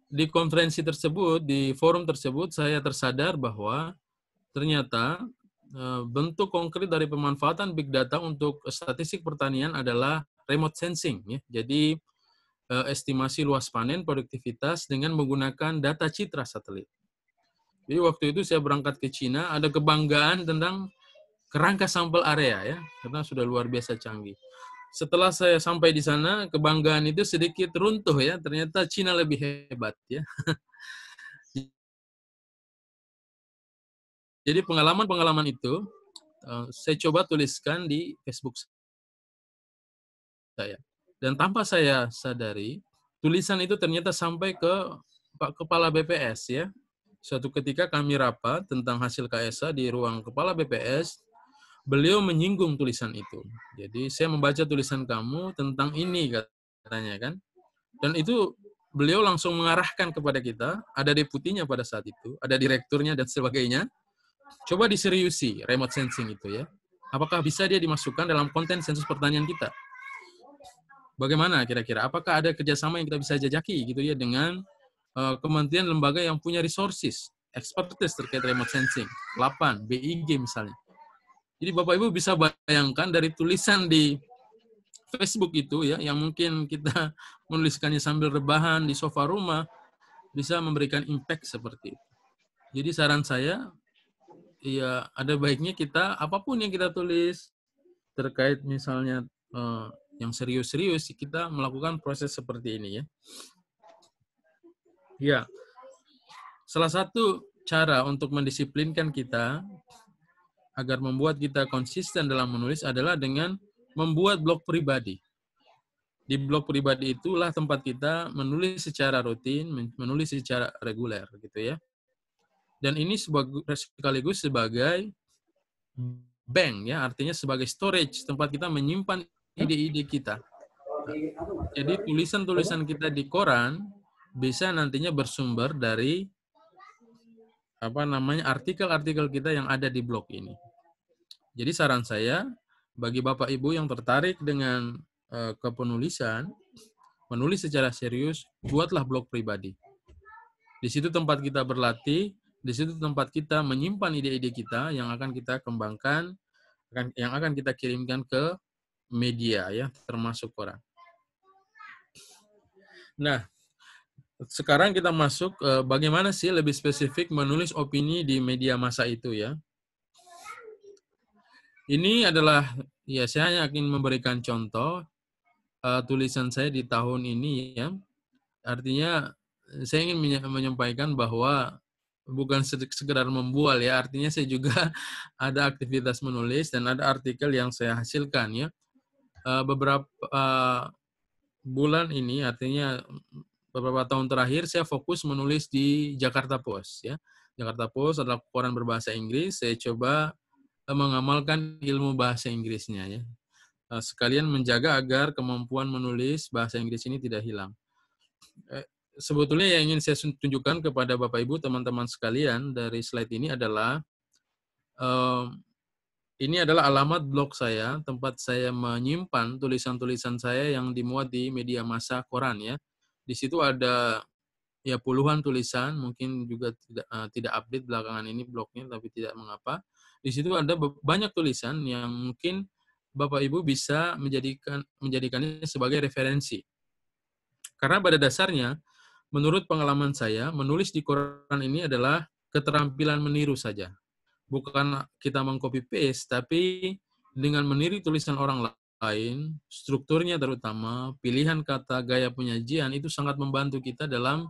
di konferensi tersebut, di forum tersebut, saya tersadar bahwa ternyata bentuk konkret dari pemanfaatan big data untuk statistik pertanian adalah remote sensing. Ya. Jadi estimasi luas panen, produktivitas dengan menggunakan data citra satelit. Jadi waktu itu saya berangkat ke Cina, ada kebanggaan tentang kerangka sampel area ya, karena sudah luar biasa canggih. Setelah saya sampai di sana, kebanggaan itu sedikit runtuh ya, ternyata Cina lebih hebat ya. Jadi pengalaman-pengalaman itu saya coba tuliskan di Facebook saya. Dan tanpa saya sadari, tulisan itu ternyata sampai ke Pak Kepala BPS ya. Suatu ketika kami rapat tentang hasil KSA di ruang Kepala BPS, beliau menyinggung tulisan itu. Jadi saya membaca tulisan kamu tentang ini katanya kan. Dan itu beliau langsung mengarahkan kepada kita, ada deputinya pada saat itu, ada direkturnya dan sebagainya. Coba diseriusi remote sensing itu ya. Apakah bisa dia dimasukkan dalam konten sensus pertanian kita? Bagaimana kira-kira? Apakah ada kerjasama yang kita bisa jajaki gitu ya dengan kementerian lembaga yang punya resources, expertise terkait remote sensing, LAPAN, BIG misalnya. Jadi Bapak Ibu bisa bayangkan dari tulisan di Facebook itu ya, yang mungkin kita menuliskannya sambil rebahan di sofa rumah, bisa memberikan impact seperti itu. Jadi saran saya, ya ada baiknya kita, apapun yang kita tulis, terkait misalnya yang serius-serius, kita melakukan proses seperti ini ya. Ya, salah satu cara untuk mendisiplinkan kita agar membuat kita konsisten dalam menulis adalah dengan membuat blog pribadi. Di blog pribadi itulah tempat kita menulis secara rutin, menulis secara reguler, gitu ya. Dan ini sekaligus sebagai bank, ya, artinya sebagai storage, tempat kita menyimpan ide-ide kita. Jadi tulisan-tulisan kita di koran bisa nantinya bersumber dari artikel-artikel kita yang ada di blog ini. Jadi saran saya bagi Bapak Ibu yang tertarik dengan kepenulisan, menulis secara serius, buatlah blog pribadi. Di situ tempat kita berlatih, di situ tempat kita menyimpan ide-ide kita yang akan kita kembangkan, yang akan kita kirimkan ke media ya, termasuk koran. Nah, sekarang kita masuk bagaimana sih lebih spesifik menulis opini di media massa itu ya. Ini adalah, ya saya hanya ingin memberikan contoh tulisan saya di tahun ini ya. Artinya saya ingin menyampaikan bahwa bukan sekedar membual ya, artinya saya juga ada aktivitas menulis dan ada artikel yang saya hasilkan ya. Beberapa bulan ini, artinya beberapa tahun terakhir saya fokus menulis di Jakarta Post ya. Jakarta Post adalah koran berbahasa Inggris. Saya coba mengamalkan ilmu bahasa Inggrisnya ya. Sekalian menjaga agar kemampuan menulis bahasa Inggris ini tidak hilang. Sebetulnya yang ingin saya tunjukkan kepada Bapak Ibu, teman-teman sekalian dari slide ini adalah alamat blog saya, tempat saya menyimpan tulisan-tulisan saya yang dimuat di media massa koran ya. Di situ ada ya puluhan tulisan, mungkin juga tidak update belakangan ini blognya, tapi tidak mengapa. Di situ ada banyak tulisan yang mungkin Bapak Ibu bisa menjadikannya sebagai referensi. Karena pada dasarnya, menurut pengalaman saya, menulis di koran ini adalah keterampilan meniru saja. Bukan kita meng-copy paste, tapi dengan meniru tulisan orang lain, strukturnya terutama, pilihan kata, gaya penyajian, itu sangat membantu kita dalam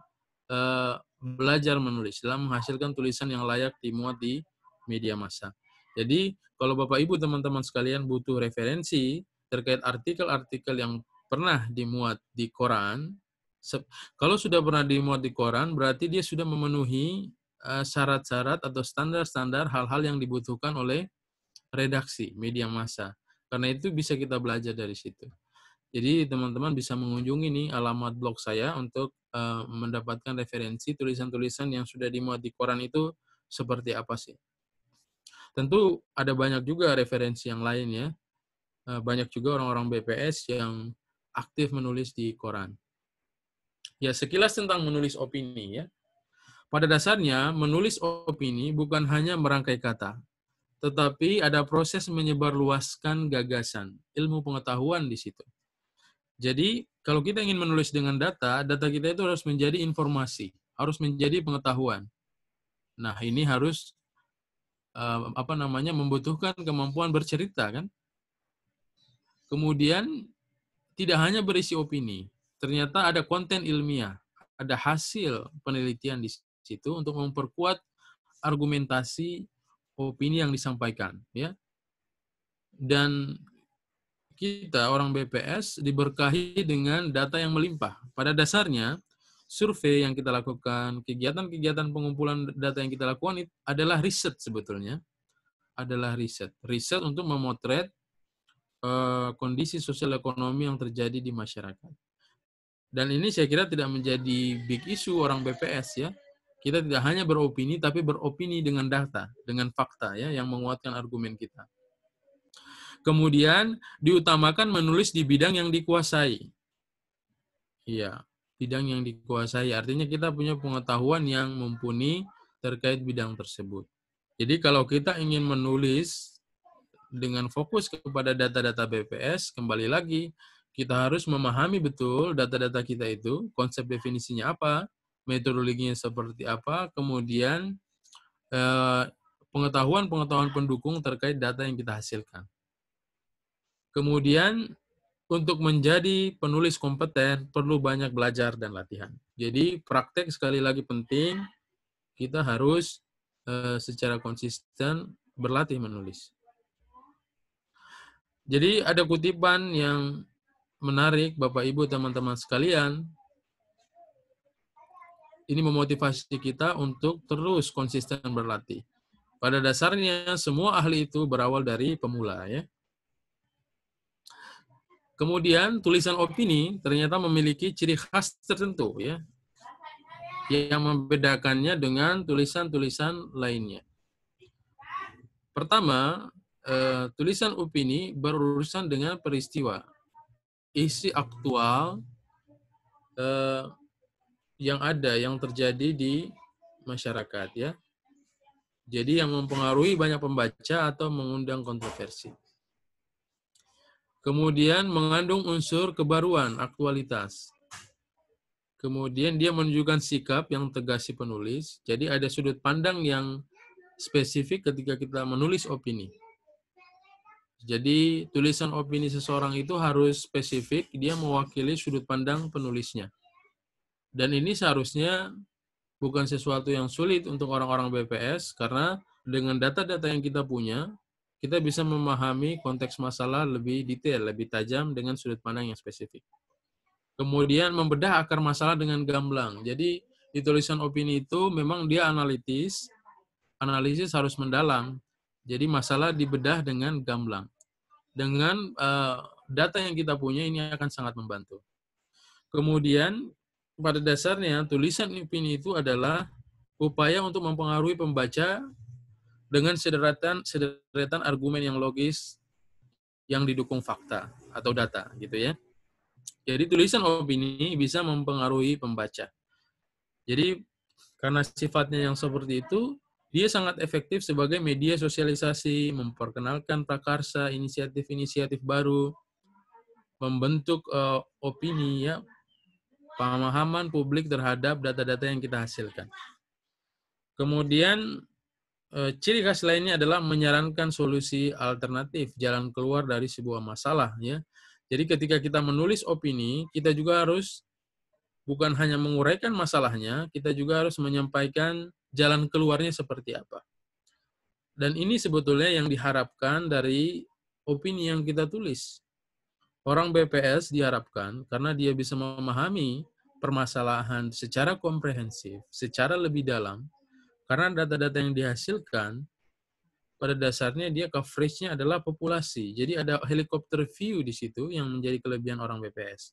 belajar menulis, dalam menghasilkan tulisan yang layak dimuat di media massa. Jadi, kalau Bapak Ibu teman-teman sekalian butuh referensi terkait artikel-artikel yang pernah dimuat di koran, kalau sudah pernah dimuat di koran, berarti dia sudah memenuhi syarat-syarat atau standar-standar hal-hal yang dibutuhkan oleh redaksi media massa. Karena itu bisa kita belajar dari situ. Jadi teman-teman bisa mengunjungi nih alamat blog saya untuk mendapatkan referensi tulisan-tulisan yang sudah dimuat di koran itu seperti apa sih. Tentu ada banyak juga referensi yang lain ya. Banyak juga orang-orang BPS yang aktif menulis di koran. Ya, sekilas tentang menulis opini ya. Pada dasarnya, menulis opini bukan hanya merangkai kata, tetapi ada proses menyebarluaskan gagasan, ilmu pengetahuan di situ. Jadi, kalau kita ingin menulis dengan data, data kita itu harus menjadi informasi, harus menjadi pengetahuan. Nah, ini harus membutuhkan kemampuan bercerita kan. Kemudian tidak hanya berisi opini, ternyata ada konten ilmiah, ada hasil penelitian di situ untuk memperkuat argumentasi opini yang disampaikan, ya. Dan kita orang BPS diberkahi dengan data yang melimpah. Pada dasarnya, survei yang kita lakukan, kegiatan-kegiatan pengumpulan data yang kita lakukan adalah riset sebetulnya, adalah riset untuk memotret kondisi sosial ekonomi yang terjadi di masyarakat. Dan ini saya kira tidak menjadi big issue orang BPS ya. Kita tidak hanya beropini, tapi beropini dengan data, dengan fakta ya, yang menguatkan argumen kita. Kemudian diutamakan menulis di bidang yang dikuasai. Iya, bidang yang dikuasai. Artinya kita punya pengetahuan yang mumpuni terkait bidang tersebut. Jadi kalau kita ingin menulis dengan fokus kepada data-data BPS, kembali lagi, kita harus memahami betul data-data kita itu, konsep definisinya apa, metodologinya seperti apa, kemudian pengetahuan-pengetahuan pendukung terkait data yang kita hasilkan. Kemudian, untuk menjadi penulis kompeten, perlu banyak belajar dan latihan. Jadi, praktek sekali lagi penting, kita harus secara konsisten berlatih menulis. Jadi, ada kutipan yang menarik, Bapak, Ibu, teman-teman sekalian. Ini memotivasi kita untuk terus konsisten berlatih. Pada dasarnya, semua ahli itu berawal dari pemula, ya. Kemudian, tulisan opini ternyata memiliki ciri khas tertentu, ya, yang membedakannya dengan tulisan-tulisan lainnya. Pertama, tulisan opini berurusan dengan peristiwa, isi aktual yang ada, yang terjadi di masyarakat, ya. Jadi yang mempengaruhi banyak pembaca atau mengundang kontroversi. Kemudian mengandung unsur kebaruan, aktualitas. Kemudian dia menunjukkan sikap yang tegas si penulis. Jadi ada sudut pandang yang spesifik ketika kita menulis opini. Jadi tulisan opini seseorang itu harus spesifik, dia mewakili sudut pandang penulisnya. Dan ini seharusnya bukan sesuatu yang sulit untuk orang-orang BPS, karena dengan data-data yang kita punya, kita bisa memahami konteks masalah lebih detail, lebih tajam dengan sudut pandang yang spesifik. Kemudian membedah akar masalah dengan gamblang. Jadi di tulisan opini itu memang dia analisis harus mendalam. Jadi masalah dibedah dengan gamblang. Dengan data yang kita punya ini akan sangat membantu. Kemudian pada dasarnya tulisan opini itu adalah upaya untuk mempengaruhi pembaca dengan sederetan argumen yang logis yang didukung fakta atau data gitu ya. Jadi tulisan opini bisa mempengaruhi pembaca. Jadi karena sifatnya yang seperti itu, dia sangat efektif sebagai media sosialisasi, memperkenalkan prakarsa, inisiatif-inisiatif baru, membentuk opini ya, pemahaman publik terhadap data-data yang kita hasilkan. Kemudian ciri khas lainnya adalah menyarankan solusi alternatif, jalan keluar dari sebuah masalah. Ya. Jadi ketika kita menulis opini, kita juga harus bukan hanya menguraikan masalahnya, kita juga harus menyampaikan jalan keluarnya seperti apa. Dan ini sebetulnya yang diharapkan dari opini yang kita tulis. Orang BPS diharapkan karena dia bisa memahami permasalahan secara komprehensif, secara lebih dalam, Karena data-data yang dihasilkan pada dasarnya dia coverage-nya adalah populasi. Jadi ada helikopter view di situ yang menjadi kelebihan orang BPS.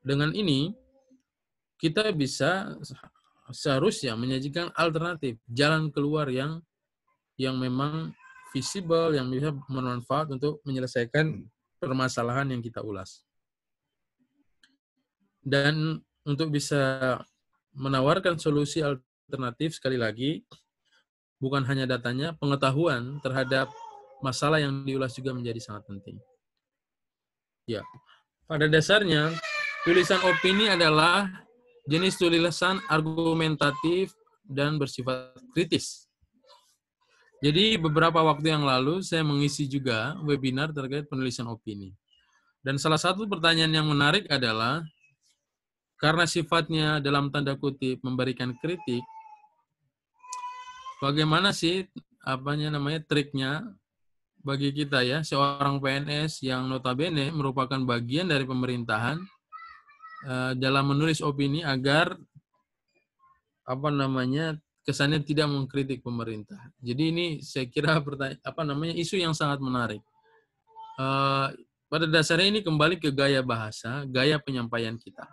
Dengan ini kita bisa seharusnya menyajikan alternatif, jalan keluar yang memang visible, yang bisa bermanfaat untuk menyelesaikan permasalahan yang kita ulas. Dan untuk bisa menawarkan solusi alternatif, sekali lagi, bukan hanya datanya, pengetahuan terhadap masalah yang diulas juga menjadi sangat penting. Ya, pada dasarnya, tulisan opini adalah jenis tulisan argumentatif dan bersifat kritis. Jadi beberapa waktu yang lalu saya mengisi juga webinar terkait penulisan opini. Dan salah satu pertanyaan yang menarik adalah, karena sifatnya dalam tanda kutip memberikan kritik, bagaimana sih triknya bagi kita ya, seorang PNS yang notabene merupakan bagian dari pemerintahan dalam menulis opini agar kesannya tidak mengkritik pemerintah. Jadi ini saya kira isu yang sangat menarik. Pada dasarnya ini kembali ke gaya bahasa, gaya penyampaian kita.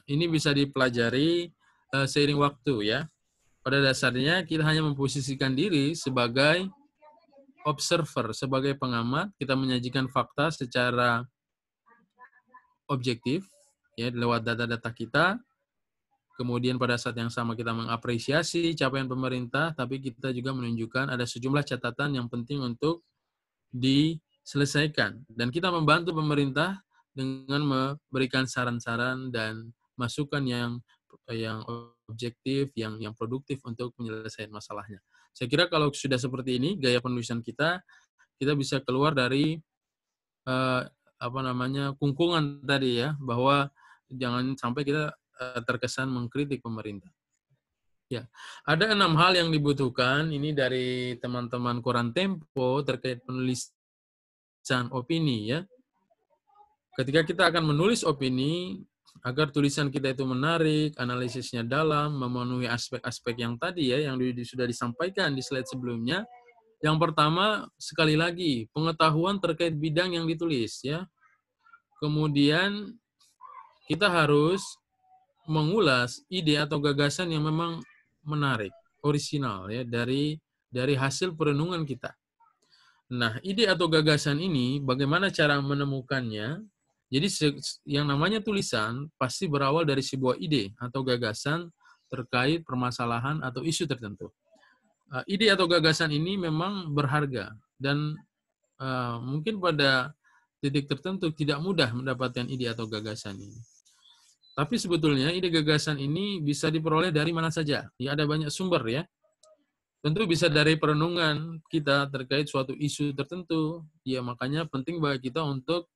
Ini bisa dipelajari seiring waktu ya. Pada dasarnya kita hanya memposisikan diri sebagai observer, sebagai pengamat, kita menyajikan fakta secara objektif ya lewat data-data kita. Kemudian pada saat yang sama kita mengapresiasi capaian pemerintah, tapi kita juga menunjukkan ada sejumlah catatan yang penting untuk diselesaikan. Dan kita membantu pemerintah dengan memberikan saran-saran dan masukan yang objektif, yang produktif untuk menyelesaikan masalahnya. Saya kira kalau sudah seperti ini gaya penulisan kita bisa keluar dari kungkungan tadi ya, bahwa jangan sampai kita terkesan mengkritik pemerintah. Ya, ada 6 hal yang dibutuhkan ini dari teman-teman Koran Tempo terkait penulisan opini ya. Ketika kita akan menulis opini, agar tulisan kita itu menarik, analisisnya dalam, memenuhi aspek-aspek yang tadi ya, yang sudah disampaikan di slide sebelumnya. Yang pertama, sekali lagi, pengetahuan terkait bidang yang ditulis ya. Kemudian kita harus mengulas ide atau gagasan yang memang menarik, orisinal ya dari hasil perenungan kita. Nah, ide atau gagasan ini bagaimana cara menemukannya? Jadi yang namanya tulisan pasti berawal dari sebuah ide atau gagasan terkait permasalahan atau isu tertentu. Ide atau gagasan ini memang berharga dan mungkin pada titik tertentu tidak mudah mendapatkan ide atau gagasan ini. Tapi sebetulnya ide gagasan ini bisa diperoleh dari mana saja. Ya, ada banyak sumber ya. Tentu bisa dari perenungan kita terkait suatu isu tertentu. Ya, makanya penting bagi kita untuk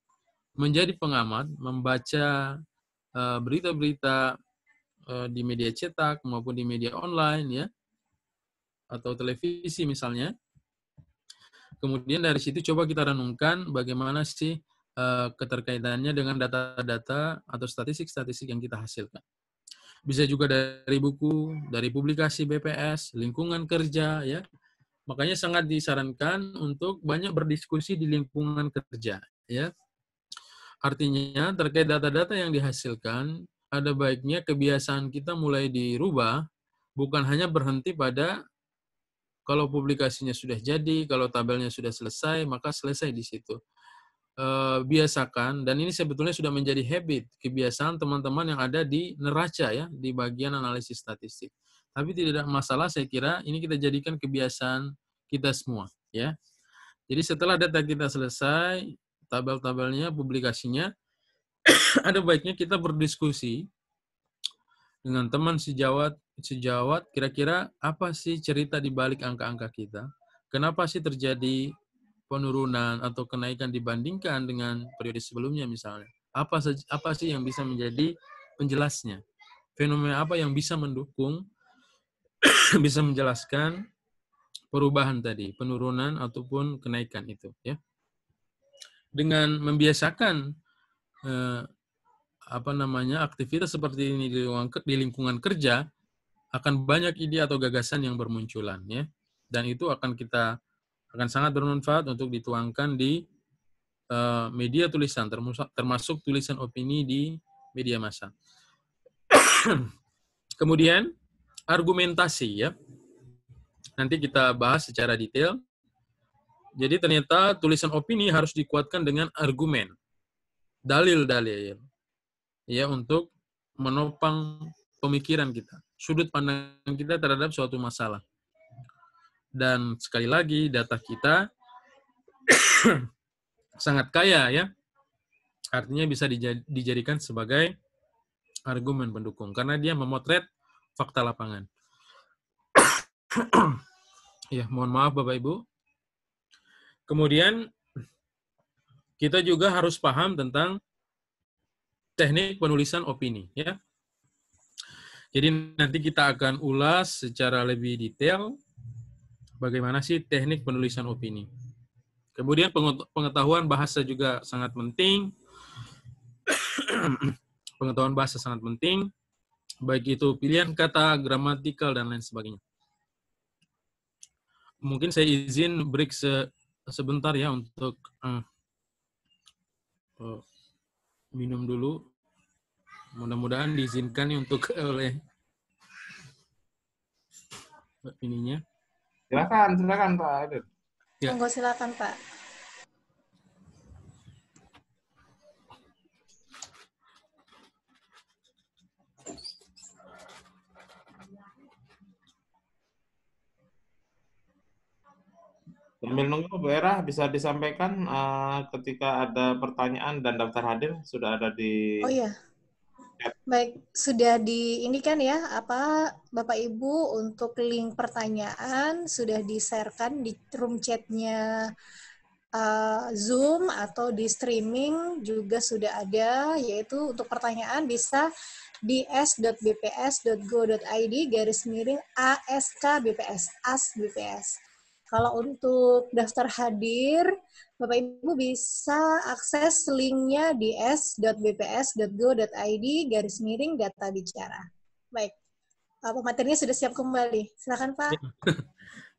menjadi pengamat, membaca berita-berita di media cetak maupun di media online ya, atau televisi misalnya. Kemudian dari situ coba kita renungkan bagaimana sih keterkaitannya dengan data-data atau statistik-statistik yang kita hasilkan. Bisa juga dari buku, dari publikasi BPS, lingkungan kerja, ya. Makanya sangat disarankan untuk banyak berdiskusi di lingkungan kerja, ya. Artinya terkait data-data yang dihasilkan, ada baiknya kebiasaan kita mulai dirubah, bukan hanya berhenti pada kalau publikasinya sudah jadi, kalau tabelnya sudah selesai, maka selesai di situ. Biasakan, dan ini sebetulnya sudah menjadi habit, kebiasaan teman-teman yang ada di neraca ya, di bagian analisis statistik. Tapi tidak ada masalah, saya kira ini kita jadikan kebiasaan kita semua ya. Jadi setelah data kita selesai, tabel-tabelnya, publikasinya, ada baiknya kita berdiskusi dengan teman sejawat, kira-kira apa sih cerita di balik angka-angka kita? Kenapa sih terjadi penurunan atau kenaikan dibandingkan dengan periode sebelumnya misalnya? Apa sih yang bisa menjadi penjelasnya? Fenomena apa yang bisa mendukung, bisa menjelaskan perubahan tadi, penurunan ataupun kenaikan itu, ya. Dengan membiasakan aktivitas seperti ini di lingkungan kerja, akan banyak ide atau gagasan yang bermunculan, ya. Dan itu akan sangat bermanfaat untuk dituangkan di media tulisan, termasuk tulisan opini di media massa. Kemudian argumentasi, ya. Nanti kita bahas secara detail. Jadi ternyata tulisan opini harus dikuatkan dengan argumen, dalil-dalil, ya, untuk menopang pemikiran kita, sudut pandang kita terhadap suatu masalah. Dan sekali lagi data kita sangat kaya, ya. Artinya bisa dijadikan sebagai argumen pendukung karena dia memotret fakta lapangan. Ya, mohon maaf Bapak Ibu. Kemudian kita juga harus paham tentang teknik penulisan opini, ya. Jadi nanti kita akan ulas secara lebih detail bagaimana sih teknik penulisan opini. Kemudian pengetahuan bahasa juga sangat penting. Pengetahuan bahasa sangat penting, baik itu pilihan kata, gramatikal, dan lain sebagainya. Mungkin saya izin break sebentar ya untuk minum dulu. Mudah-mudahan diizinkan untuk oleh ininya. Silakan Pak Adit. Ya. Monggo silakan Pak. Sambil nunggu Bu Era, bisa disampaikan ketika ada pertanyaan dan daftar hadir sudah ada di. Oh iya. Baik, sudah ini kan ya, Bapak Ibu untuk link pertanyaan sudah di-share-kan di room chat-nya Zoom atau di streaming juga sudah ada, yaitu untuk pertanyaan bisa di s.bps.go.id/ASKBPS, ASBPS. Kalau untuk daftar hadir, Bapak Ibu bisa akses linknya di s.bps.go.id/data bicara. Baik, materinya sudah siap kembali. Silakan Pak.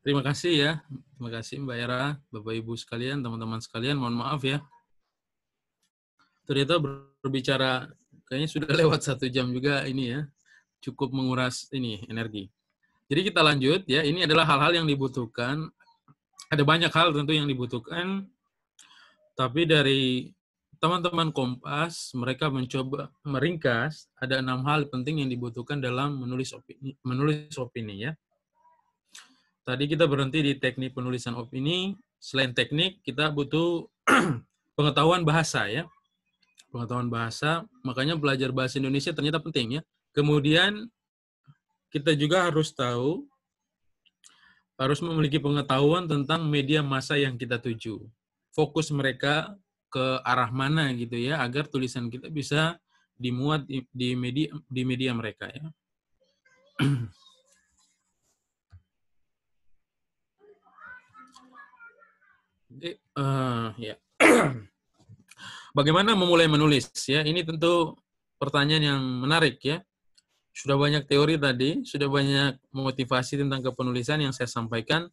Terima kasih ya. Terima kasih Mbak Era, Bapak Ibu sekalian, teman-teman sekalian. Mohon maaf ya. Ternyata berbicara kayaknya sudah lewat 1 jam juga ini ya. Cukup menguras ini energi. Jadi kita lanjut ya. Ini adalah hal-hal yang dibutuhkan. Ada banyak hal tentu yang dibutuhkan. Tapi dari teman-teman Kompas, mereka mencoba meringkas ada 6 hal penting yang dibutuhkan dalam menulis opini ya. Tadi kita berhenti di teknik penulisan opini. Selain teknik, kita butuh pengetahuan bahasa ya. Pengetahuan bahasa, makanya belajar bahasa Indonesia ternyata penting ya. Kemudian kita juga harus memiliki pengetahuan tentang media massa yang kita tuju. Fokus mereka ke arah mana gitu ya, agar tulisan kita bisa dimuat di media mereka ya. Ya. Bagaimana memulai menulis ya? Ini tentu pertanyaan yang menarik ya. Sudah banyak teori tadi, sudah banyak motivasi tentang kepenulisan yang saya sampaikan.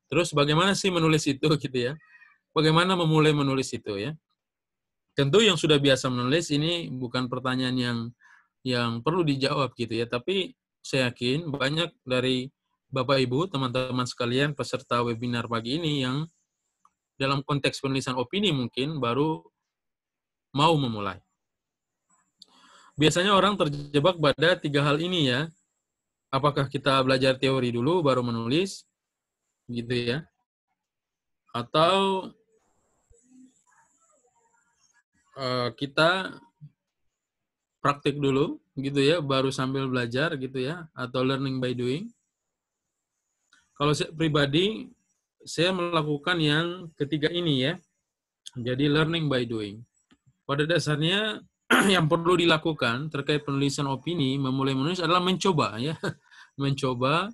Terus bagaimana sih menulis itu gitu ya? Bagaimana memulai menulis itu ya? Tentu yang sudah biasa menulis ini bukan pertanyaan yang perlu dijawab gitu ya, tapi saya yakin banyak dari Bapak Ibu, teman-teman sekalian peserta webinar pagi ini yang dalam konteks penulisan opini mungkin baru mau memulai. Biasanya orang terjebak pada 3 hal ini ya. Apakah kita belajar teori dulu baru menulis, gitu ya? Atau kita praktik dulu, gitu ya, baru sambil belajar, gitu ya? Atau learning by doing. Kalau saya pribadi, saya melakukan yang ketiga ini ya. Jadi learning by doing. Pada dasarnya yang perlu dilakukan terkait penulisan opini, memulai menulis adalah mencoba ya. Mencoba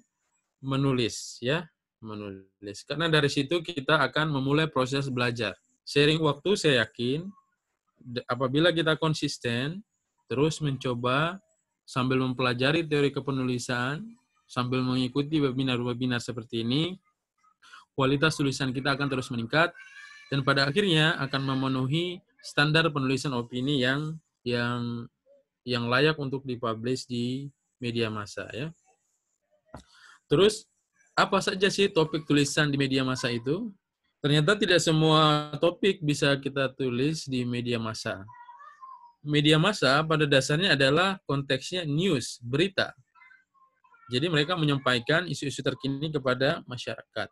menulis ya, menulis. Karena dari situ kita akan memulai proses belajar. Seiring waktu saya yakin apabila kita konsisten terus mencoba sambil mempelajari teori kepenulisan, sambil mengikuti webinar-webinar seperti ini, kualitas tulisan kita akan terus meningkat dan pada akhirnya akan memenuhi standar penulisan opini yang layak untuk dipublish di media massa ya. Terus apa saja sih topik tulisan di media massa itu? Ternyata tidak semua topik bisa kita tulis di media massa. Media massa pada dasarnya adalah konteksnya news, berita. Jadi mereka menyampaikan isu-isu terkini kepada masyarakat.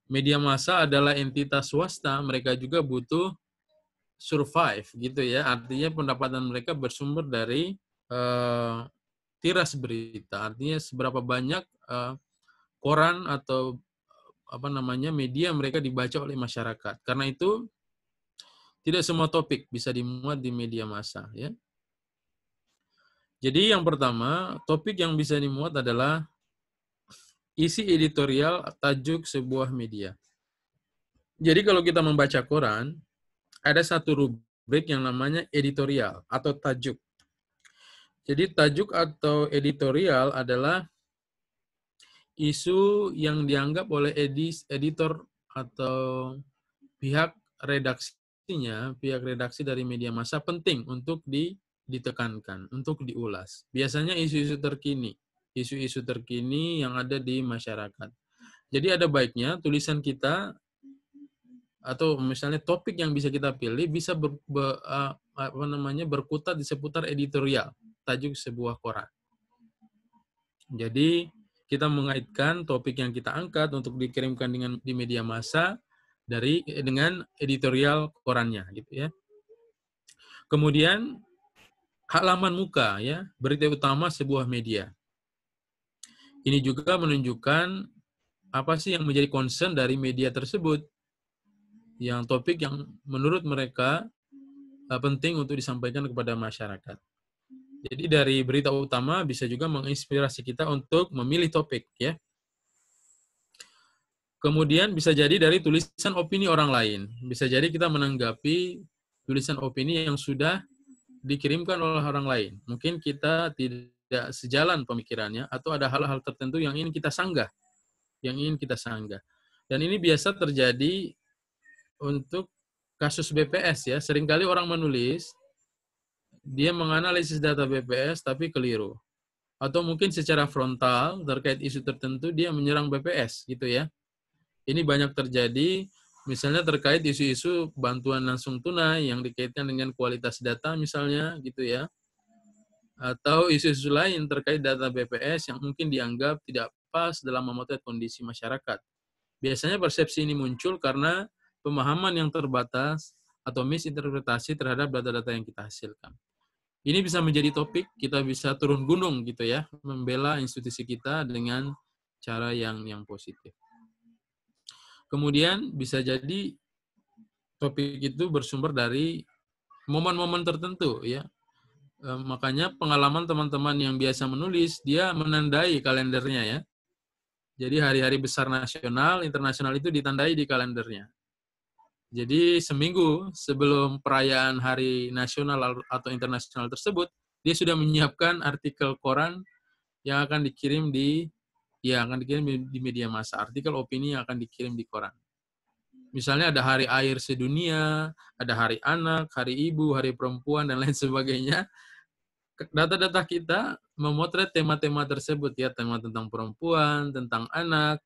Media massa adalah entitas swasta, mereka juga butuh survive gitu ya. Artinya pendapatan mereka bersumber dari tiras berita. Artinya seberapa banyak koran atau media mereka dibaca oleh masyarakat. Karena itu tidak semua topik bisa dimuat di media massa ya. Jadi yang pertama, topik yang bisa dimuat adalah isi editorial tajuk sebuah media. Jadi kalau kita membaca koran, ada satu rubrik yang namanya editorial atau tajuk. Jadi tajuk atau editorial adalah isu yang dianggap oleh editor atau pihak redaksi dari media massa penting untuk ditekankan, untuk diulas. Biasanya isu-isu terkini yang ada di masyarakat. Jadi ada baiknya tulisan kita atau misalnya topik yang bisa kita pilih bisa berkutat di seputar editorial, tajuk sebuah koran. Jadi kita mengaitkan topik yang kita angkat untuk dikirimkan di media massa dengan editorial korannya gitu ya. Kemudian halaman muka ya, berita utama sebuah media. Ini juga menunjukkan apa sih yang menjadi concern dari media tersebut. Yang topik yang menurut mereka penting untuk disampaikan kepada masyarakat. Jadi dari berita utama bisa juga menginspirasi kita untuk memilih topik ya. Kemudian bisa jadi dari tulisan opini orang lain. Bisa jadi kita menanggapi tulisan opini yang sudah dikirimkan oleh orang lain. Mungkin kita tidak sejalan pemikirannya atau ada hal-hal tertentu yang ingin kita sanggah. Dan ini biasa terjadi untuk kasus BPS ya. Seringkali orang menulis, dia menganalisis data BPS tapi keliru. Atau mungkin secara frontal terkait isu tertentu dia menyerang BPS gitu ya. Ini banyak terjadi misalnya terkait isu-isu bantuan langsung tunai yang dikaitkan dengan kualitas data misalnya gitu ya. Atau isu-isu lain terkait data BPS yang mungkin dianggap tidak pas dalam memotret kondisi masyarakat. Biasanya persepsi ini muncul karena pemahaman yang terbatas atau misinterpretasi terhadap data-data yang kita hasilkan. Ini bisa menjadi topik, kita bisa turun gunung gitu ya, membela institusi kita dengan cara yang positif. Kemudian bisa jadi topik itu bersumber dari momen-momen tertentu ya. Makanya pengalaman teman-teman yang biasa menulis, dia menandai kalendernya ya. Jadi hari-hari besar nasional, internasional itu ditandai di kalendernya. Jadi seminggu sebelum perayaan hari nasional atau internasional tersebut, dia sudah menyiapkan artikel koran yang akan dikirim di media massa, artikel opini yang akan dikirim di koran. Misalnya ada hari air sedunia, ada hari anak, hari ibu, hari perempuan, dan lain sebagainya. Data-data kita memotret tema-tema tersebut ya, tema tentang perempuan, tentang anak,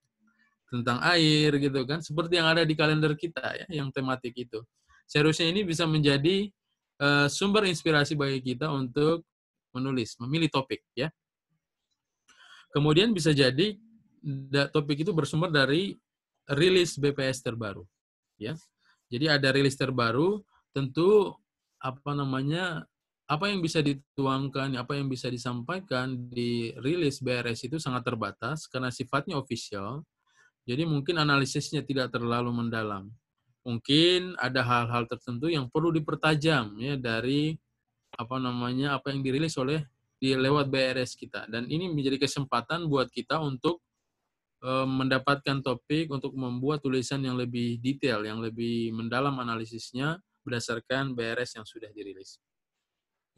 tentang air gitu kan, seperti yang ada di kalender kita ya, yang tematik itu. Seharusnya ini bisa menjadi sumber inspirasi bagi kita untuk menulis, memilih topik ya. Kemudian bisa jadi topik itu bersumber dari rilis BPS terbaru ya. Jadi ada rilis terbaru, tentu apa yang bisa dituangkan, apa yang bisa disampaikan di rilis BRS itu sangat terbatas karena sifatnya official. Jadi mungkin analisisnya tidak terlalu mendalam. Mungkin ada hal-hal tertentu yang perlu dipertajam ya dari apa yang dirilis lewat BRS kita. Dan ini menjadi kesempatan buat kita untuk mendapatkan topik untuk membuat tulisan yang lebih detail, yang lebih mendalam analisisnya berdasarkan BRS yang sudah dirilis.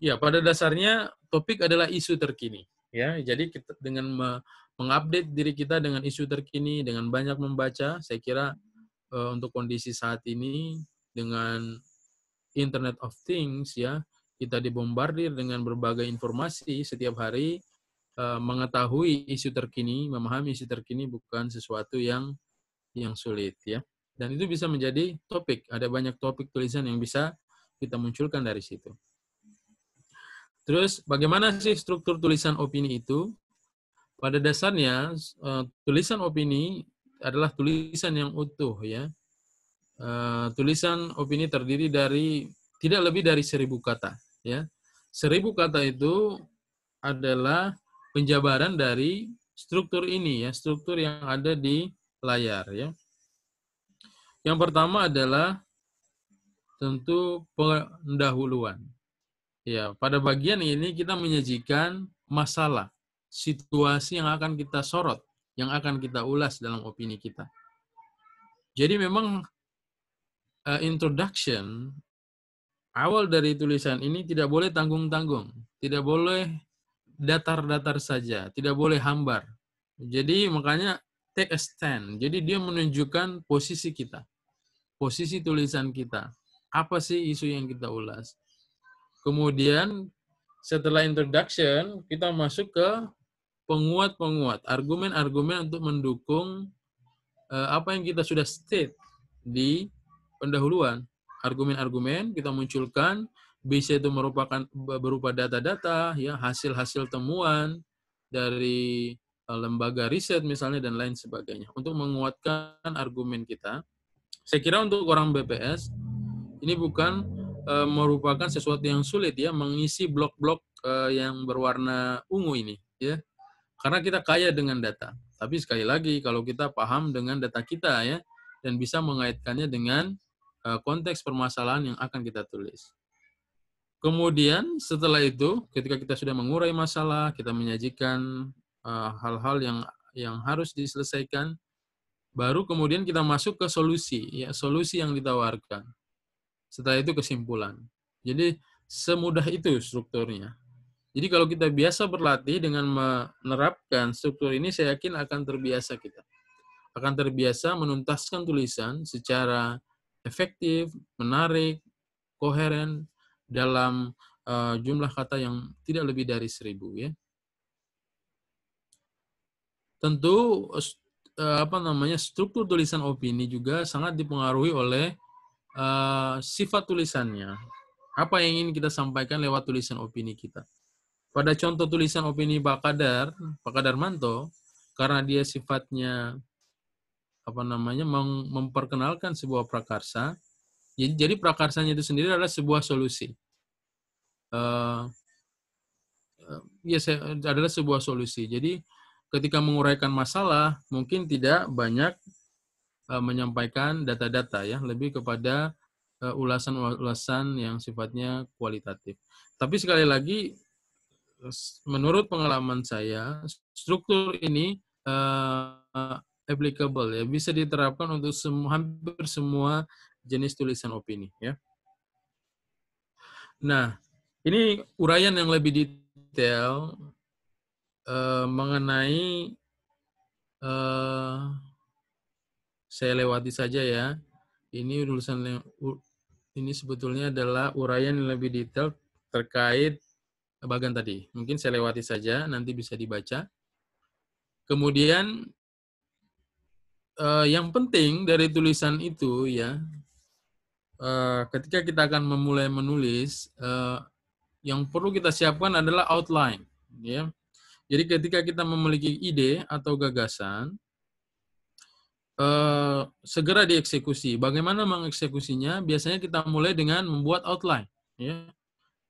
Ya, pada dasarnya topik adalah isu terkini. Ya, jadi kita dengan mengupdate diri kita dengan isu terkini, dengan banyak membaca. Saya kira untuk kondisi saat ini dengan Internet of Things, ya, kita dibombardir dengan berbagai informasi setiap hari. Mengetahui isu terkini, memahami isu terkini bukan sesuatu yang sulit, ya. Dan itu bisa menjadi topik. Ada banyak topik tulisan yang bisa kita munculkan dari situ. Terus bagaimana sih struktur tulisan opini itu? Pada dasarnya, tulisan opini adalah tulisan yang utuh, ya. Tulisan opini terdiri dari tidak lebih dari 1000 kata, ya. 1000 kata itu adalah penjabaran dari struktur ini, ya, struktur yang ada di layar, ya. Yang pertama adalah tentu pendahuluan. Ya, pada bagian ini kita menyajikan masalah, situasi yang akan kita sorot, yang akan kita ulas dalam opini kita. Jadi memang introduction, awal dari tulisan ini tidak boleh tanggung-tanggung, tidak boleh datar-datar saja, tidak boleh hambar. Jadi makanya take a stand. Jadi dia menunjukkan posisi kita, posisi tulisan kita. Apa sih isu yang kita ulas? Kemudian setelah introduction, kita masuk ke penguat-penguat, argumen-argumen untuk mendukung apa yang kita sudah state di pendahuluan. Argumen-argumen kita munculkan, bisa itu merupakan berupa data-data, ya, hasil-hasil temuan dari lembaga riset misalnya dan lain sebagainya untuk menguatkan argumen kita. Saya kira untuk orang BPS ini bukan merupakan sesuatu yang sulit, ya, mengisi blok-blok yang berwarna ungu ini, ya, karena kita kaya dengan data. Tapi sekali lagi kalau kita paham dengan data kita, ya, dan bisa mengaitkannya dengan konteks permasalahan yang akan kita tulis. Kemudian setelah itu, ketika kita sudah mengurai masalah, kita menyajikan hal-hal yang harus diselesaikan, baru kemudian kita masuk ke solusi, ya, solusi yang ditawarkan. Setelah itu kesimpulan. Jadi semudah itu strukturnya. Jadi kalau kita biasa berlatih dengan menerapkan struktur ini, saya yakin akan terbiasa kita. Akan terbiasa menuntaskan tulisan secara efektif, menarik, koheren, dalam jumlah kata yang tidak lebih dari 1000, ya. Tentu struktur tulisan opini juga sangat dipengaruhi oleh sifat tulisannya. Apa yang ingin kita sampaikan lewat tulisan opini kita. Pada contoh tulisan opini Pak Kadarmanto, karena dia sifatnya memperkenalkan sebuah prakarsa. Jadi prakarsanya itu sendiri adalah sebuah solusi. Adalah sebuah solusi. Jadi ketika menguraikan masalah, mungkin tidak banyak menyampaikan data-data, ya, lebih kepada ulasan-ulasan yang sifatnya kualitatif. Tapi sekali lagi, menurut pengalaman saya, struktur ini applicable, ya, bisa diterapkan untuk hampir semua jenis tulisan opini, ya. Nah, ini uraian yang lebih detail mengenai saya lewati saja, ya. Ini ini sebetulnya adalah uraian yang lebih detail terkait bagian tadi. Mungkin saya lewati saja, nanti bisa dibaca. Kemudian yang penting dari tulisan itu, ya, ketika kita akan memulai menulis, yang perlu kita siapkan adalah outline, ya. Jadi ketika kita memiliki ide atau gagasan, segera dieksekusi. Bagaimana mengeksekusinya? Biasanya kita mulai dengan membuat outline, ya.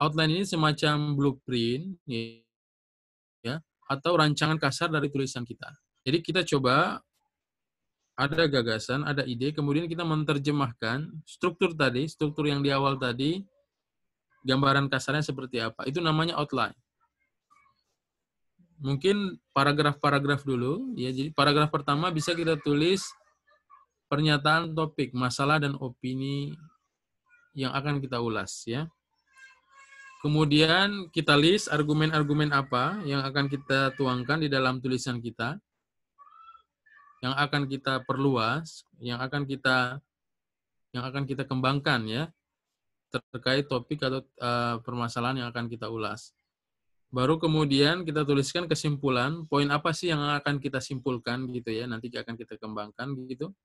Outline ini semacam blueprint, ya, atau rancangan kasar dari tulisan kita. Jadi kita coba ada gagasan, ada ide, kemudian kita menerjemahkan struktur tadi, struktur yang di awal tadi, gambaran kasarnya seperti apa. Itu namanya outline. Mungkin paragraf-paragraf dulu, ya. Jadi paragraf pertama bisa kita tulis pernyataan topik, masalah dan opini yang akan kita ulas, ya. Kemudian kita list argumen-argumen apa yang akan kita tuangkan di dalam tulisan kita, yang akan kita perluas, yang akan kita kembangkan ya, terkait topik atau permasalahan yang akan kita ulas. Baru kemudian kita tuliskan kesimpulan, poin apa sih yang akan kita simpulkan gitu ya, nanti akan kita kembangkan gitu.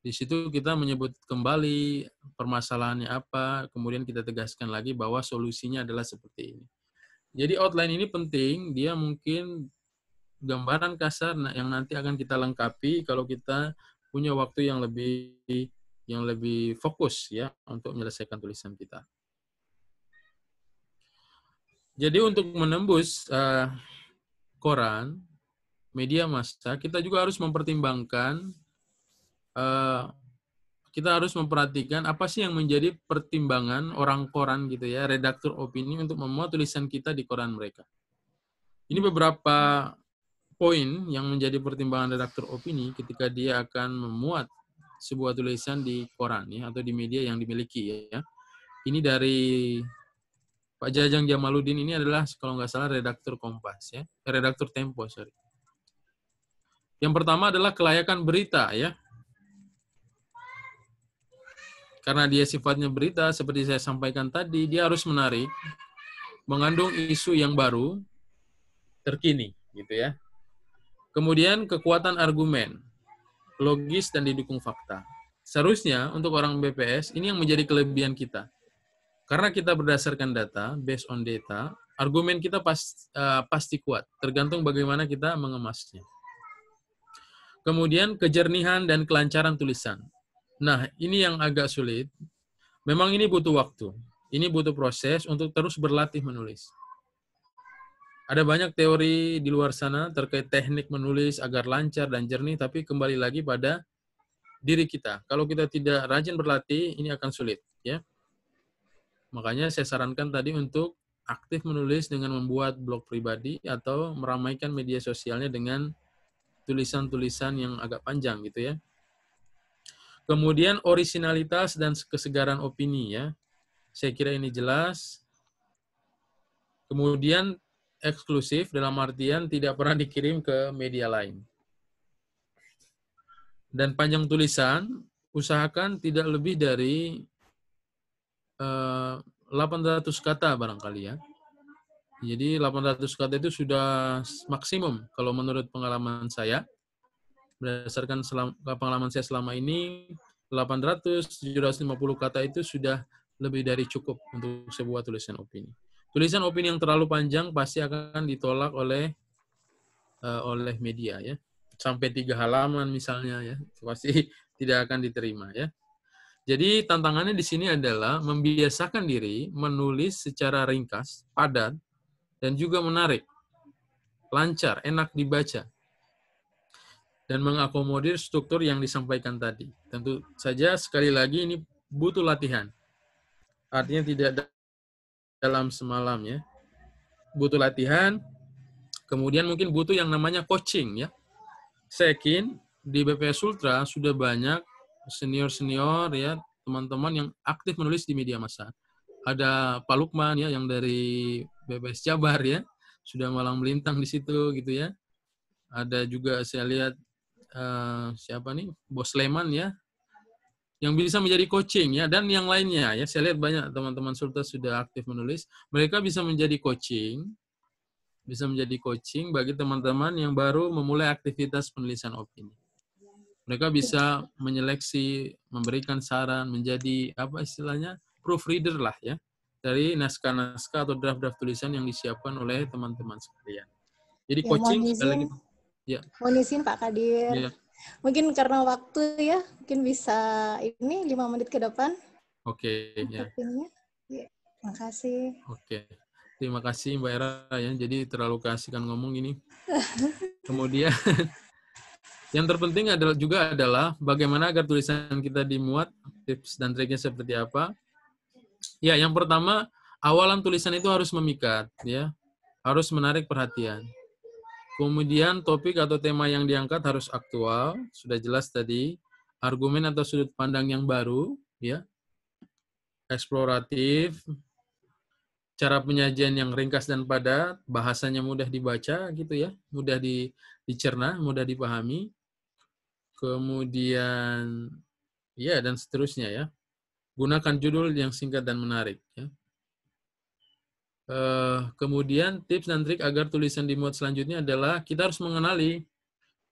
Di situ kita menyebut kembali permasalahannya apa, kemudian kita tegaskan lagi bahwa solusinya adalah seperti ini. Jadi outline ini penting, dia mungkin gambaran kasar yang nanti akan kita lengkapi kalau kita punya waktu yang lebih fokus ya untuk menyelesaikan tulisan kita. Jadi untuk menembus koran, media massa, kita juga harus mempertimbangkan, kita harus memperhatikan apa sih yang menjadi pertimbangan orang koran gitu ya, redaktur opini untuk memuat tulisan kita di koran mereka. Ini beberapa poin yang menjadi pertimbangan redaktur opini ketika dia akan memuat sebuah tulisan di koran ya, atau di media yang dimiliki ya. Ini dari Pak Jajang Jamaluddin, ini adalah kalau nggak salah redaktur Kompas ya, redaktur Tempo sorry. Yang pertama adalah kelayakan berita ya. Karena dia sifatnya berita, seperti saya sampaikan tadi, dia harus menarik, mengandung isu yang baru, terkini, gitu ya. Kemudian kekuatan argumen, logis dan didukung fakta. Seharusnya untuk orang BPS, ini yang menjadi kelebihan kita. Karena kita berdasarkan data, based on data, argumen kita pasti kuat, tergantung bagaimana kita mengemasnya. Kemudian kejernihan dan kelancaran tulisan. Nah, ini yang agak sulit. Memang ini butuh waktu. Ini butuh proses untuk terus berlatih menulis. Ada banyak teori di luar sana terkait teknik menulis agar lancar dan jernih, tapi kembali lagi pada diri kita. Kalau kita tidak rajin berlatih, ini akan sulit. Ya. Makanya saya sarankan tadi untuk aktif menulis dengan membuat blog pribadi atau meramaikan media sosialnya dengan tulisan-tulisan yang agak panjang gitu ya. Kemudian orisinalitas dan kesegaran opini ya. Saya kira ini jelas. Kemudian eksklusif dalam artian tidak pernah dikirim ke media lain. Dan panjang tulisan usahakan tidak lebih dari 800 kata barangkali ya. Jadi 800 kata itu sudah maksimum kalau menurut pengalaman saya. Berdasarkan pengalaman saya selama ini, 800-750 kata itu sudah lebih dari cukup untuk sebuah tulisan opini. Tulisan opini yang terlalu panjang pasti akan ditolak oleh media ya. Sampai 3 halaman misalnya ya, pasti tidak akan diterima ya. Jadi tantangannya di sini adalah membiasakan diri menulis secara ringkas, padat, dan juga menarik, lancar, enak dibaca, dan mengakomodir struktur yang disampaikan tadi. Tentu saja sekali lagi ini butuh latihan. Artinya tidak dalam semalam ya. Butuh latihan, kemudian mungkin butuh yang namanya coaching ya. Saya yakin di BPS Ultra sudah banyak senior-senior ya, teman-teman yang aktif menulis di media massa. Ada Pak Lukman ya yang dari BPS Jabar ya, sudah malang melintang di situ gitu ya. Ada juga saya lihat siapa nih, Bos Leman ya, yang bisa menjadi coaching ya, dan yang lainnya ya. Saya lihat banyak teman-teman Sulta sudah aktif menulis. Mereka bisa menjadi coaching bagi teman-teman yang baru memulai aktivitas penulisan opini. Mereka bisa menyeleksi, memberikan saran, menjadi apa istilahnya proofreader lah ya dari naskah-naskah atau draft-draft tulisan yang disiapkan oleh teman-teman sekalian. Jadi ya, coaching sekali lagi. Ya. Mohon izin Pak Kadir. Ya. Mungkin karena waktu ya, mungkin bisa ini 5 menit ke depan. Oke. Ya. Ya. Makasih. Oke. Terima kasih Mbak Era ya. Jadi terlalu keasikan ngomong ini. Kemudian yang terpenting adalah bagaimana agar tulisan kita dimuat, tips dan triknya seperti apa. Ya, yang pertama, awalan tulisan itu harus memikat ya. Harus menarik perhatian. Kemudian topik atau tema yang diangkat harus aktual, sudah jelas tadi. Argumen atau sudut pandang yang baru, ya, eksploratif, cara penyajian yang ringkas dan padat, bahasanya mudah dibaca gitu ya, mudah dicerna, mudah dipahami. Kemudian ya dan seterusnya ya. Gunakan judul yang singkat dan menarik ya. Kemudian tips dan trik agar tulisan dimuat selanjutnya adalah kita harus mengenali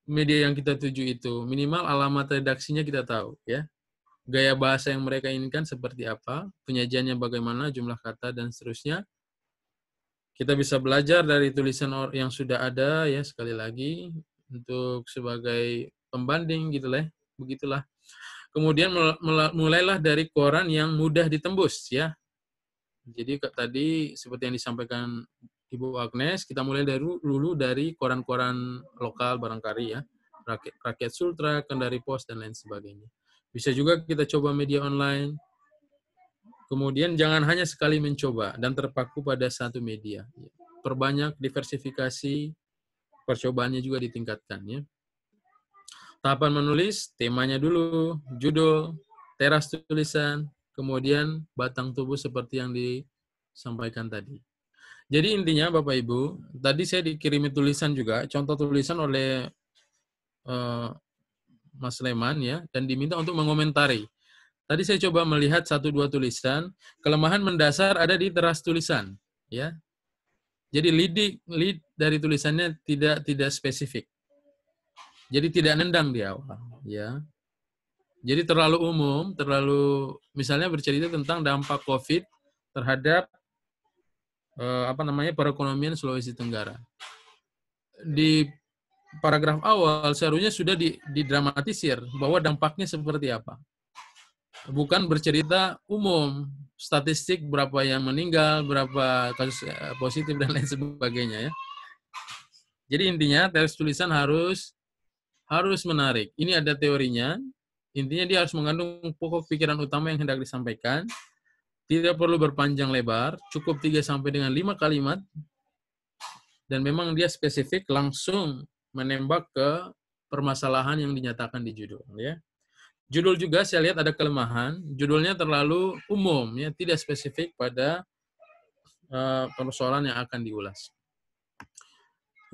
media yang kita tuju itu. Minimal alamat redaksinya kita tahu ya. Gaya bahasa yang mereka inginkan seperti apa, penyajiannya bagaimana, jumlah kata dan seterusnya. Kita bisa belajar dari tulisan yang sudah ada ya, sekali lagi untuk sebagai pembanding gitu lah. Begitulah. Kemudian mulailah dari koran yang mudah ditembus ya. Jadi tadi seperti yang disampaikan Ibu Agnes, kita mulai dulu dari koran-koran lokal barangkali ya, Rakyat Sultra, Kendari Pos dan lain sebagainya. Bisa juga kita coba media online. Kemudian jangan hanya sekali mencoba dan terpaku pada satu media. Perbanyak diversifikasi, percobaannya juga ditingkatkan ya. Tahapan menulis, temanya dulu, judul, teras tulisan, kemudian batang tubuh seperti yang disampaikan tadi. Jadi intinya Bapak Ibu, tadi saya dikirimi tulisan juga, contoh tulisan oleh Mas Leman ya, dan diminta untuk mengomentari. Tadi saya coba melihat 1-2 tulisan, kelemahan mendasar ada di teras tulisan, ya. Jadi lead dari tulisannya tidak spesifik. Jadi tidak nendang di awal, ya. Jadi terlalu umum, misalnya bercerita tentang dampak COVID terhadap perekonomian Sulawesi Tenggara. Di paragraf awal seharusnya sudah didramatisir bahwa dampaknya seperti apa. Bukan bercerita umum, statistik berapa yang meninggal, berapa kasus positif dan lain sebagainya ya. Jadi intinya teks tulisan harus menarik. Ini ada teorinya. Intinya dia harus mengandung pokok pikiran utama yang hendak disampaikan. Tidak perlu berpanjang lebar, cukup 3 sampai dengan 5 kalimat. Dan memang dia spesifik langsung menembak ke permasalahan yang dinyatakan di judul ya. Judul juga saya lihat ada kelemahan, judulnya terlalu umum ya, tidak spesifik pada persoalan yang akan diulas.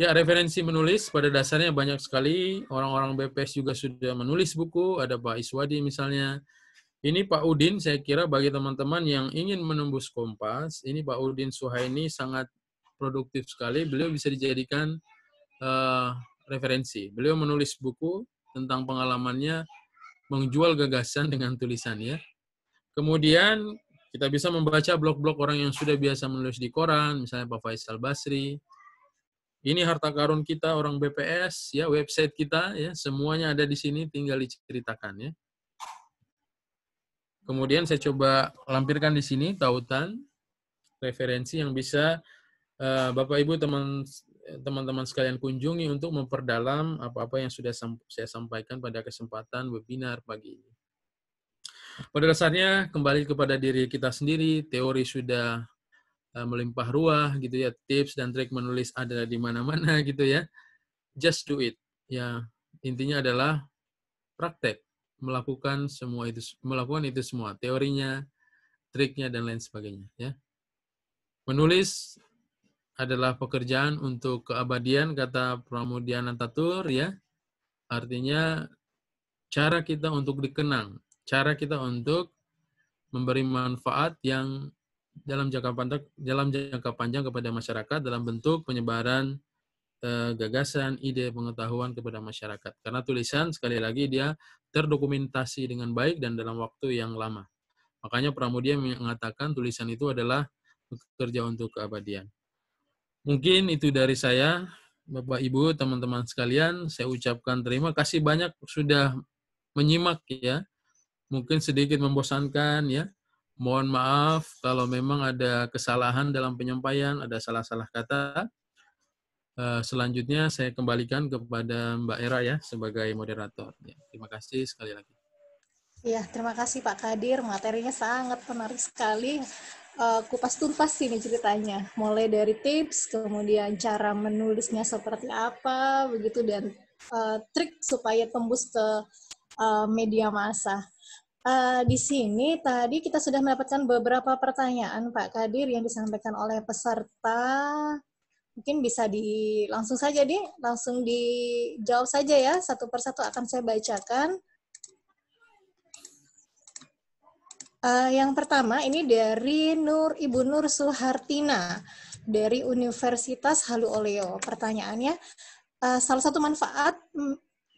Ya, referensi menulis pada dasarnya banyak sekali, orang-orang BPS juga sudah menulis buku, ada Pak Iswadi misalnya. Ini Pak Udin, saya kira bagi teman-teman yang ingin menembus Kompas, ini Pak Udin Suhaini sangat produktif sekali, beliau bisa dijadikan referensi. Beliau menulis buku tentang pengalamannya menjual gagasan dengan tulisannya. Kemudian kita bisa membaca blog-blog orang yang sudah biasa menulis di koran, misalnya Pak Faisal Basri. Ini harta karun kita orang BPS, ya website kita, ya semuanya ada di sini, tinggal diceritakan ya. Kemudian saya coba lampirkan di sini tautan referensi yang bisa Bapak Ibu teman-teman sekalian kunjungi untuk memperdalam apa-apa yang sudah saya sampaikan pada kesempatan webinar pagi ini. Pada dasarnya kembali kepada diri kita sendiri, teori sudah melimpah ruah gitu ya, tips dan trik menulis ada di mana-mana gitu ya. Just do it. Ya, intinya adalah praktek, melakukan itu semua, teorinya, triknya dan lain sebagainya ya. Menulis adalah pekerjaan untuk keabadian, kata Pramudia Anantatur ya. Artinya cara kita untuk dikenang, cara kita untuk memberi manfaat yang dalam jangka panjang kepada masyarakat dalam bentuk penyebaran gagasan, ide, pengetahuan kepada masyarakat. Karena tulisan sekali lagi dia terdokumentasi dengan baik dan dalam waktu yang lama. Makanya Pramudia mengatakan tulisan itu adalah bekerja untuk keabadian. Mungkin itu dari saya, Bapak Ibu, teman-teman sekalian. Saya ucapkan terima kasih banyak sudah menyimak ya. Mungkin sedikit membosankan ya. Mohon maaf kalau memang ada kesalahan dalam penyampaian, ada salah-salah kata. Selanjutnya saya kembalikan kepada Mbak Era ya sebagai moderator. Ya, terima kasih sekali lagi. Ya, terima kasih Pak Kadir. Materinya sangat menarik sekali. Kupas tuntas ini ceritanya. Mulai dari tips, kemudian cara menulisnya seperti apa, begitu dan trik supaya tembus ke media massa. Di sini tadi kita sudah mendapatkan beberapa pertanyaan Pak Kadir yang disampaikan oleh peserta. Mungkin bisa langsung saja langsung dijawab saja ya, satu persatu akan saya bacakan. Yang pertama ini dari Ibu Nur Suhartina dari Universitas Halu Oleo. Pertanyaannya, salah satu manfaat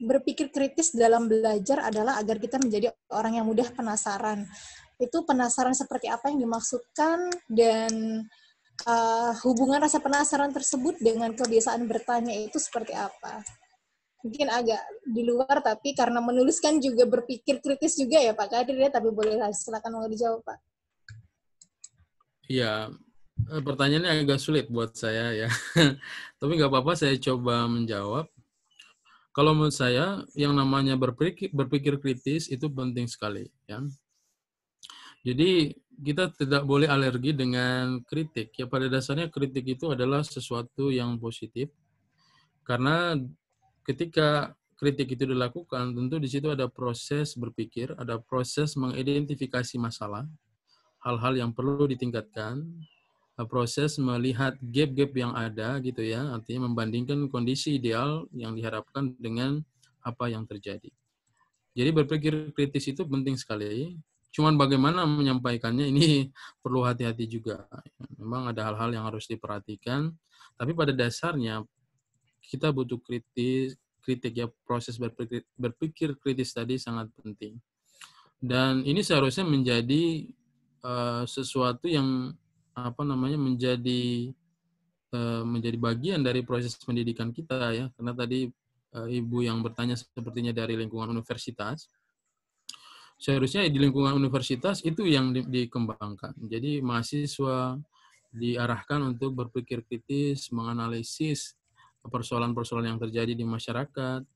berpikir kritis dalam belajar adalah agar kita menjadi orang yang mudah penasaran. Itu penasaran seperti apa yang dimaksudkan, dan hubungan rasa penasaran tersebut dengan kebiasaan bertanya itu seperti apa? Mungkin agak di luar, tapi karena menuliskan juga berpikir kritis juga ya Pak Kadir ya, tapi boleh silakan mau dijawab Pak. Iya, pertanyaannya agak sulit buat saya ya. Tapi nggak apa-apa, saya coba menjawab. Kalau menurut saya, yang namanya berpikir kritis itu penting sekali. Ya. Jadi kita tidak boleh alergi dengan kritik. Ya, pada dasarnya kritik itu adalah sesuatu yang positif. Karena ketika kritik itu dilakukan, tentu di situ ada proses berpikir, ada proses mengidentifikasi masalah, hal-hal yang perlu ditingkatkan, proses melihat gap-gap yang ada gitu ya, artinya membandingkan kondisi ideal yang diharapkan dengan apa yang terjadi. Jadi berpikir kritis itu penting sekali. Cuman bagaimana menyampaikannya ini perlu hati-hati juga. Memang ada hal-hal yang harus diperhatikan, tapi pada dasarnya kita butuh kritik ya, proses berpikir kritis tadi sangat penting. Dan ini seharusnya menjadi sesuatu yang menjadi bagian dari proses pendidikan kita ya, karena tadi Ibu yang bertanya sepertinya dari lingkungan universitas. Seharusnya di lingkungan universitas itu yang dikembangkan. Jadi mahasiswa diarahkan untuk berpikir kritis, menganalisis persoalan-persoalan yang terjadi di masyarakat.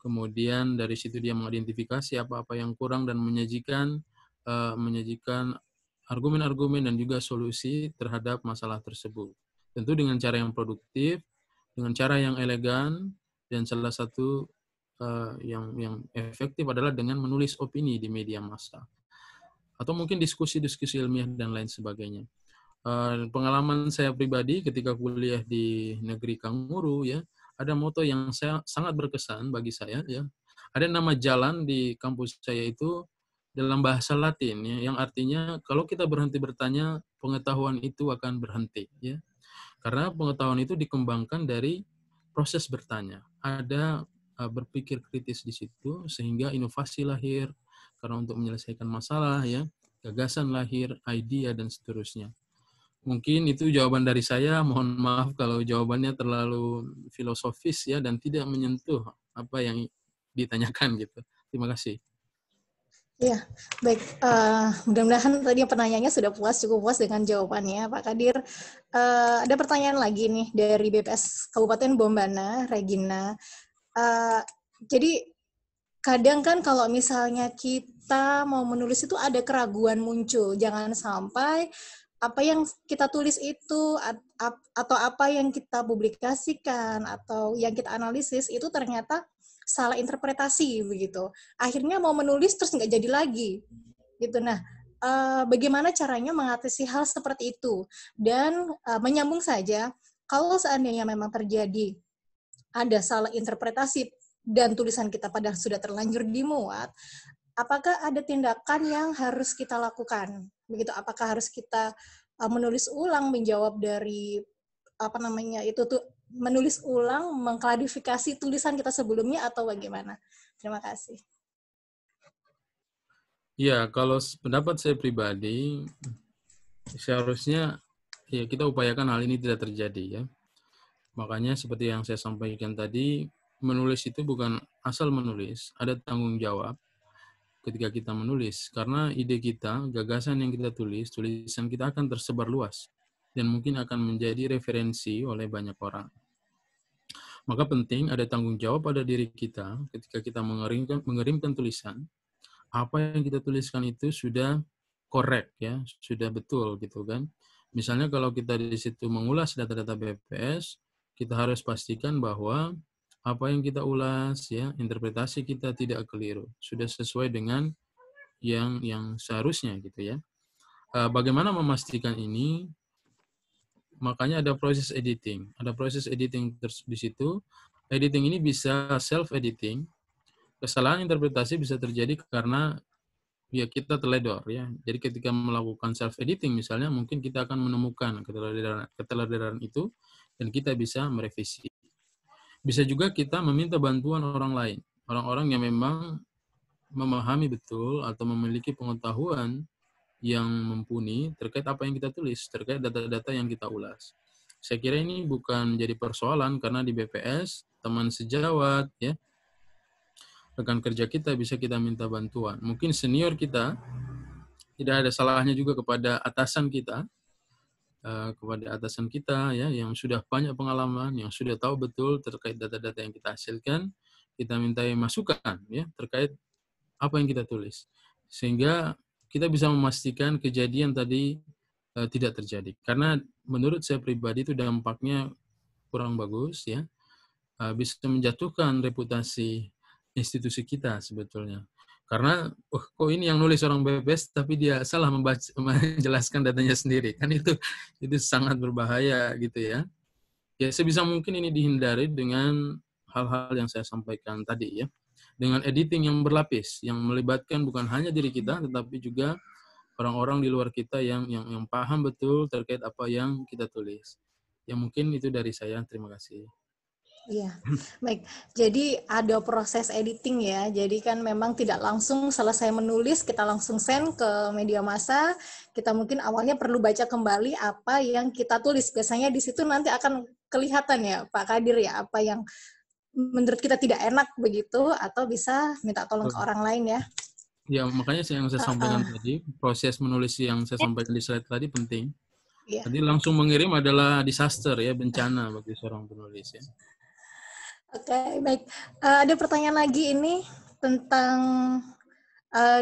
Kemudian dari situ dia mengidentifikasi apa-apa yang kurang dan menyajikan argumen-argumen dan juga solusi terhadap masalah tersebut. Tentu dengan cara yang produktif, dengan cara yang elegan, dan salah satu yang efektif adalah dengan menulis opini di media massa. Atau mungkin diskusi-diskusi ilmiah dan lain sebagainya. Pengalaman saya pribadi ketika kuliah di negeri Kanguru ya, ada moto yang sangat berkesan bagi saya ya. Ada nama jalan di kampus saya itu dalam bahasa Latin ya, yang artinya kalau kita berhenti bertanya, pengetahuan itu akan berhenti ya. Karena pengetahuan itu dikembangkan dari proses bertanya. Ada berpikir kritis di situ sehingga inovasi lahir karena untuk menyelesaikan masalah ya, gagasan lahir, idea dan seterusnya. Mungkin itu jawaban dari saya. Mohon maaf kalau jawabannya terlalu filosofis ya dan tidak menyentuh apa yang ditanyakan gitu. Terima kasih. Ya, baik. Mudah-mudahan tadi penanyanya sudah cukup puas dengan jawabannya, Pak Kadir. Ada pertanyaan lagi nih dari BPS Kabupaten Bombana, Regina. Jadi kadang kan kalau misalnya kita mau menulis itu ada keraguan muncul. Jangan sampai apa yang kita tulis itu atau apa yang kita publikasikan atau yang kita analisis itu ternyata salah interpretasi begitu. Akhirnya mau menulis terus nggak jadi lagi gitu. Nah, bagaimana caranya mengatasi hal seperti itu? Dan menyambung saja, kalau seandainya memang terjadi ada salah interpretasi dan tulisan kita padahal sudah terlanjur dimuat, apakah ada tindakan yang harus kita lakukan? Begitu, apakah harus kita menulis ulang, menjawab dari menulis ulang, mengklarifikasi tulisan kita sebelumnya atau bagaimana? Terima kasih. Ya, kalau pendapat saya pribadi, seharusnya ya kita upayakan hal ini tidak terjadi ya. Makanya seperti yang saya sampaikan tadi, menulis itu bukan asal menulis, ada tanggung jawab ketika kita menulis. Karena ide kita, gagasan yang kita tulis, tulisan kita akan tersebar luas dan mungkin akan menjadi referensi oleh banyak orang. Maka penting ada tanggung jawab pada diri kita ketika kita mengirimkan tulisan, apa yang kita tuliskan itu sudah korek ya, sudah betul gitu kan. Misalnya kalau kita di situ mengulas data-data BPS, kita harus pastikan bahwa apa yang kita ulas ya, interpretasi kita tidak keliru, sudah sesuai dengan yang seharusnya gitu ya. Bagaimana memastikan ini? Makanya ada proses editing. Ada proses editing di situ. Editing ini bisa self-editing. Kesalahan interpretasi bisa terjadi karena ya kita teledor ya. Jadi ketika melakukan self-editing misalnya, mungkin kita akan menemukan keteledoran itu dan kita bisa merevisi. Bisa juga kita meminta bantuan orang lain. Orang-orang yang memang memahami betul atau memiliki pengetahuan yang mumpuni terkait apa yang kita tulis, terkait data-data yang kita ulas. Saya kira ini bukan jadi persoalan karena di BPS, teman sejawat, ya, rekan kerja kita bisa kita minta bantuan. Mungkin senior kita, tidak ada salahnya juga kepada atasan kita, ya, yang sudah banyak pengalaman, yang sudah tahu betul terkait data-data yang kita hasilkan, kita mintai masukan ya terkait apa yang kita tulis. Sehingga kita bisa memastikan kejadian tadi tidak terjadi. Karena menurut saya pribadi itu dampaknya kurang bagus ya. Bisa menjatuhkan reputasi institusi kita sebetulnya. Karena kok ini yang nulis orang BPS tapi dia salah menjelaskan datanya sendiri. Kan itu sangat berbahaya gitu ya. Ya sebisa mungkin ini dihindari dengan hal-hal yang saya sampaikan tadi ya. Dengan editing yang berlapis, yang melibatkan bukan hanya diri kita, tetapi juga orang-orang di luar kita yang paham betul terkait apa yang kita tulis. Ya mungkin itu dari saya. Terima kasih. Iya, baik. Jadi ada proses editing ya. Jadi kan memang tidak langsung selesai menulis, kita langsung send ke media massa. Kita mungkin awalnya perlu baca kembali apa yang kita tulis. Biasanya di situ nanti akan kelihatan ya Pak Kadir ya, apa yang menurut kita tidak enak begitu, atau bisa minta tolong ke orang lain ya. Ya, makanya yang saya sampaikan tadi, proses menulis yang saya sampaikan di slide tadi penting. Tadi langsung mengirim adalah disaster ya, bencana bagi seorang penulis ya. Oke, baik. Ada pertanyaan lagi ini tentang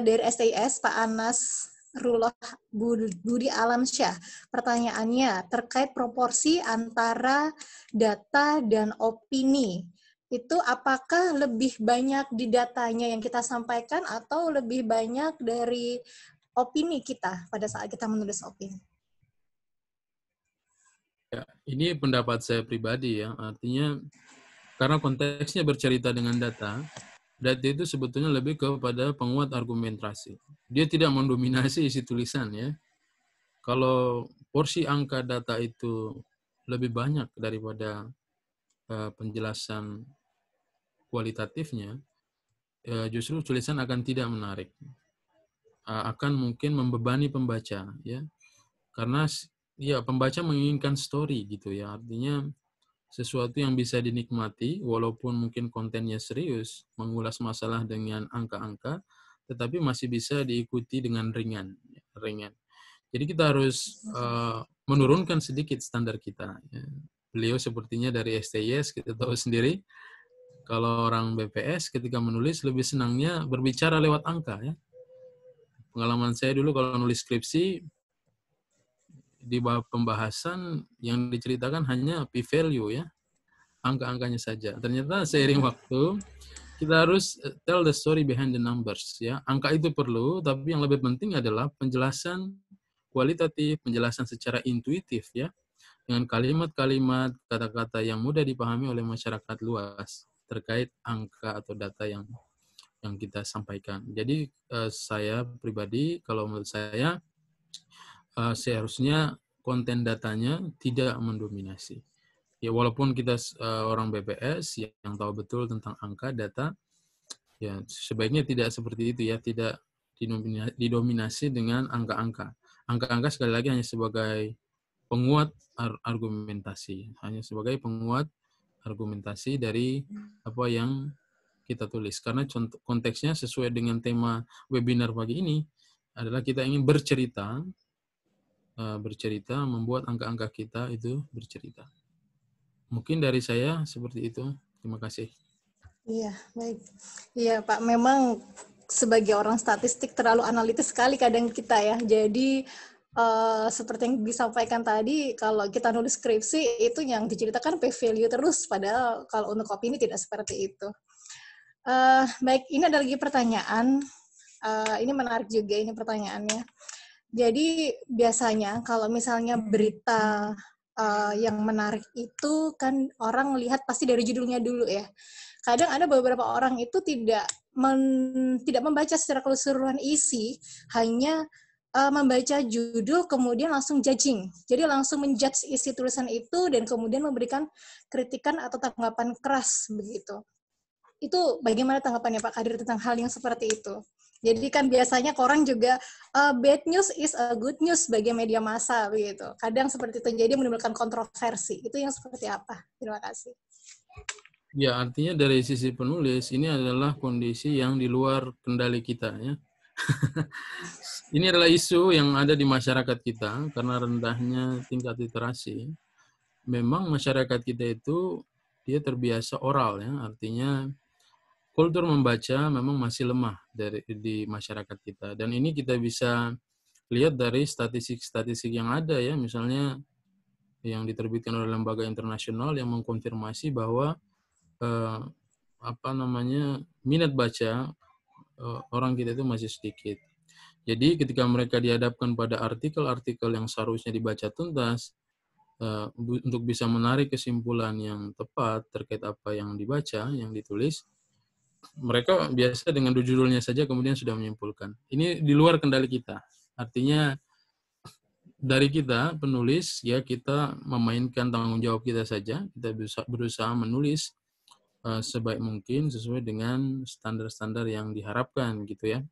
dari STIS, Pak Anas Rullah Budi Alamsyah. Pertanyaannya terkait proporsi antara data dan opini. Itu apakah lebih banyak di datanya yang kita sampaikan atau lebih banyak dari opini kita pada saat kita menulis opini? Ya, ini pendapat saya pribadi ya. Artinya karena konteksnya bercerita dengan data itu sebetulnya lebih kepada penguat argumentasi. Dia tidak mendominasi isi tulisan ya. Kalau porsi angka data itu lebih banyak daripada penjelasan kualitatifnya, justru tulisan akan tidak menarik, akan mungkin membebani pembaca, ya, karena ya pembaca menginginkan story gitu ya, artinya sesuatu yang bisa dinikmati walaupun mungkin kontennya serius, mengulas masalah dengan angka-angka, tetapi masih bisa diikuti dengan ringan. Jadi kita harus menurunkan sedikit standar kita. Ya. Beliau sepertinya dari STIS, kita tahu sendiri. Kalau orang BPS ketika menulis lebih senangnya berbicara lewat angka ya. Pengalaman saya dulu kalau nulis skripsi di bawah pembahasan yang diceritakan hanya p-value ya. Angka-angkanya saja. Ternyata seiring waktu kita harus tell the story behind the numbers ya. Angka itu perlu, tapi yang lebih penting adalah penjelasan kualitatif, penjelasan secara intuitif ya. Dengan kalimat-kalimat, kata-kata yang mudah dipahami oleh masyarakat luas terkait angka atau data yang kita sampaikan. Jadi saya pribadi, kalau menurut saya seharusnya konten datanya tidak mendominasi. Ya walaupun kita orang BPS yang tahu betul tentang angka data, ya sebaiknya tidak seperti itu ya, tidak didominasi dengan angka-angka. Angka-angka sekali lagi hanya sebagai penguat argumentasi, hanya sebagai penguat argumentasi dari apa yang kita tulis. Karena konteksnya sesuai dengan tema webinar pagi ini adalah kita ingin bercerita, membuat angka-angka kita itu bercerita. Mungkin dari saya seperti itu. Terima kasih. Iya, baik. Iya, Pak. Memang sebagai orang statistik terlalu analitis sekali kadang kita ya. Jadi seperti yang disampaikan tadi, kalau kita nulis skripsi itu yang diceritakan p-value terus, padahal kalau untuk opini tidak seperti itu. Baik, ini ada lagi pertanyaan Ini menarik juga ini pertanyaannya. Jadi biasanya kalau misalnya berita yang menarik itu kan orang lihat pasti dari judulnya dulu ya. Kadang ada beberapa orang itu tidak membaca secara keseluruhan isi, hanya membaca judul kemudian langsung judging. Jadi langsung menjudge isi tulisan itu dan kemudian memberikan kritikan atau tanggapan keras begitu. Itu bagaimana tanggapannya Pak Kadir tentang hal yang seperti itu? Jadi kan biasanya koran juga bad news is a good news bagi media massa begitu. Kadang seperti itu, jadi menimbulkan kontroversi. Itu yang seperti apa? Terima kasih. Ya, artinya dari sisi penulis ini adalah kondisi yang di luar kendali kita ya. Ini adalah isu yang ada di masyarakat kita karena rendahnya tingkat literasi. Memang masyarakat kita itu dia terbiasa oral ya, artinya kultur membaca memang masih lemah di masyarakat kita. Dan ini kita bisa lihat dari statistik-statistik yang ada ya, misalnya yang diterbitkan oleh lembaga internasional yang mengkonfirmasi bahwa minat baca orang kita itu masih sedikit. Jadi ketika mereka dihadapkan pada artikel-artikel yang seharusnya dibaca tuntas untuk bisa menarik kesimpulan yang tepat terkait apa yang dibaca, yang ditulis, mereka biasa dengan judulnya saja kemudian sudah menyimpulkan. Ini di luar kendali kita. Artinya dari kita penulis ya kita memainkan tanggung jawab kita saja. Kita berusaha menulis sebaik mungkin sesuai dengan standar-standar yang diharapkan gitu ya.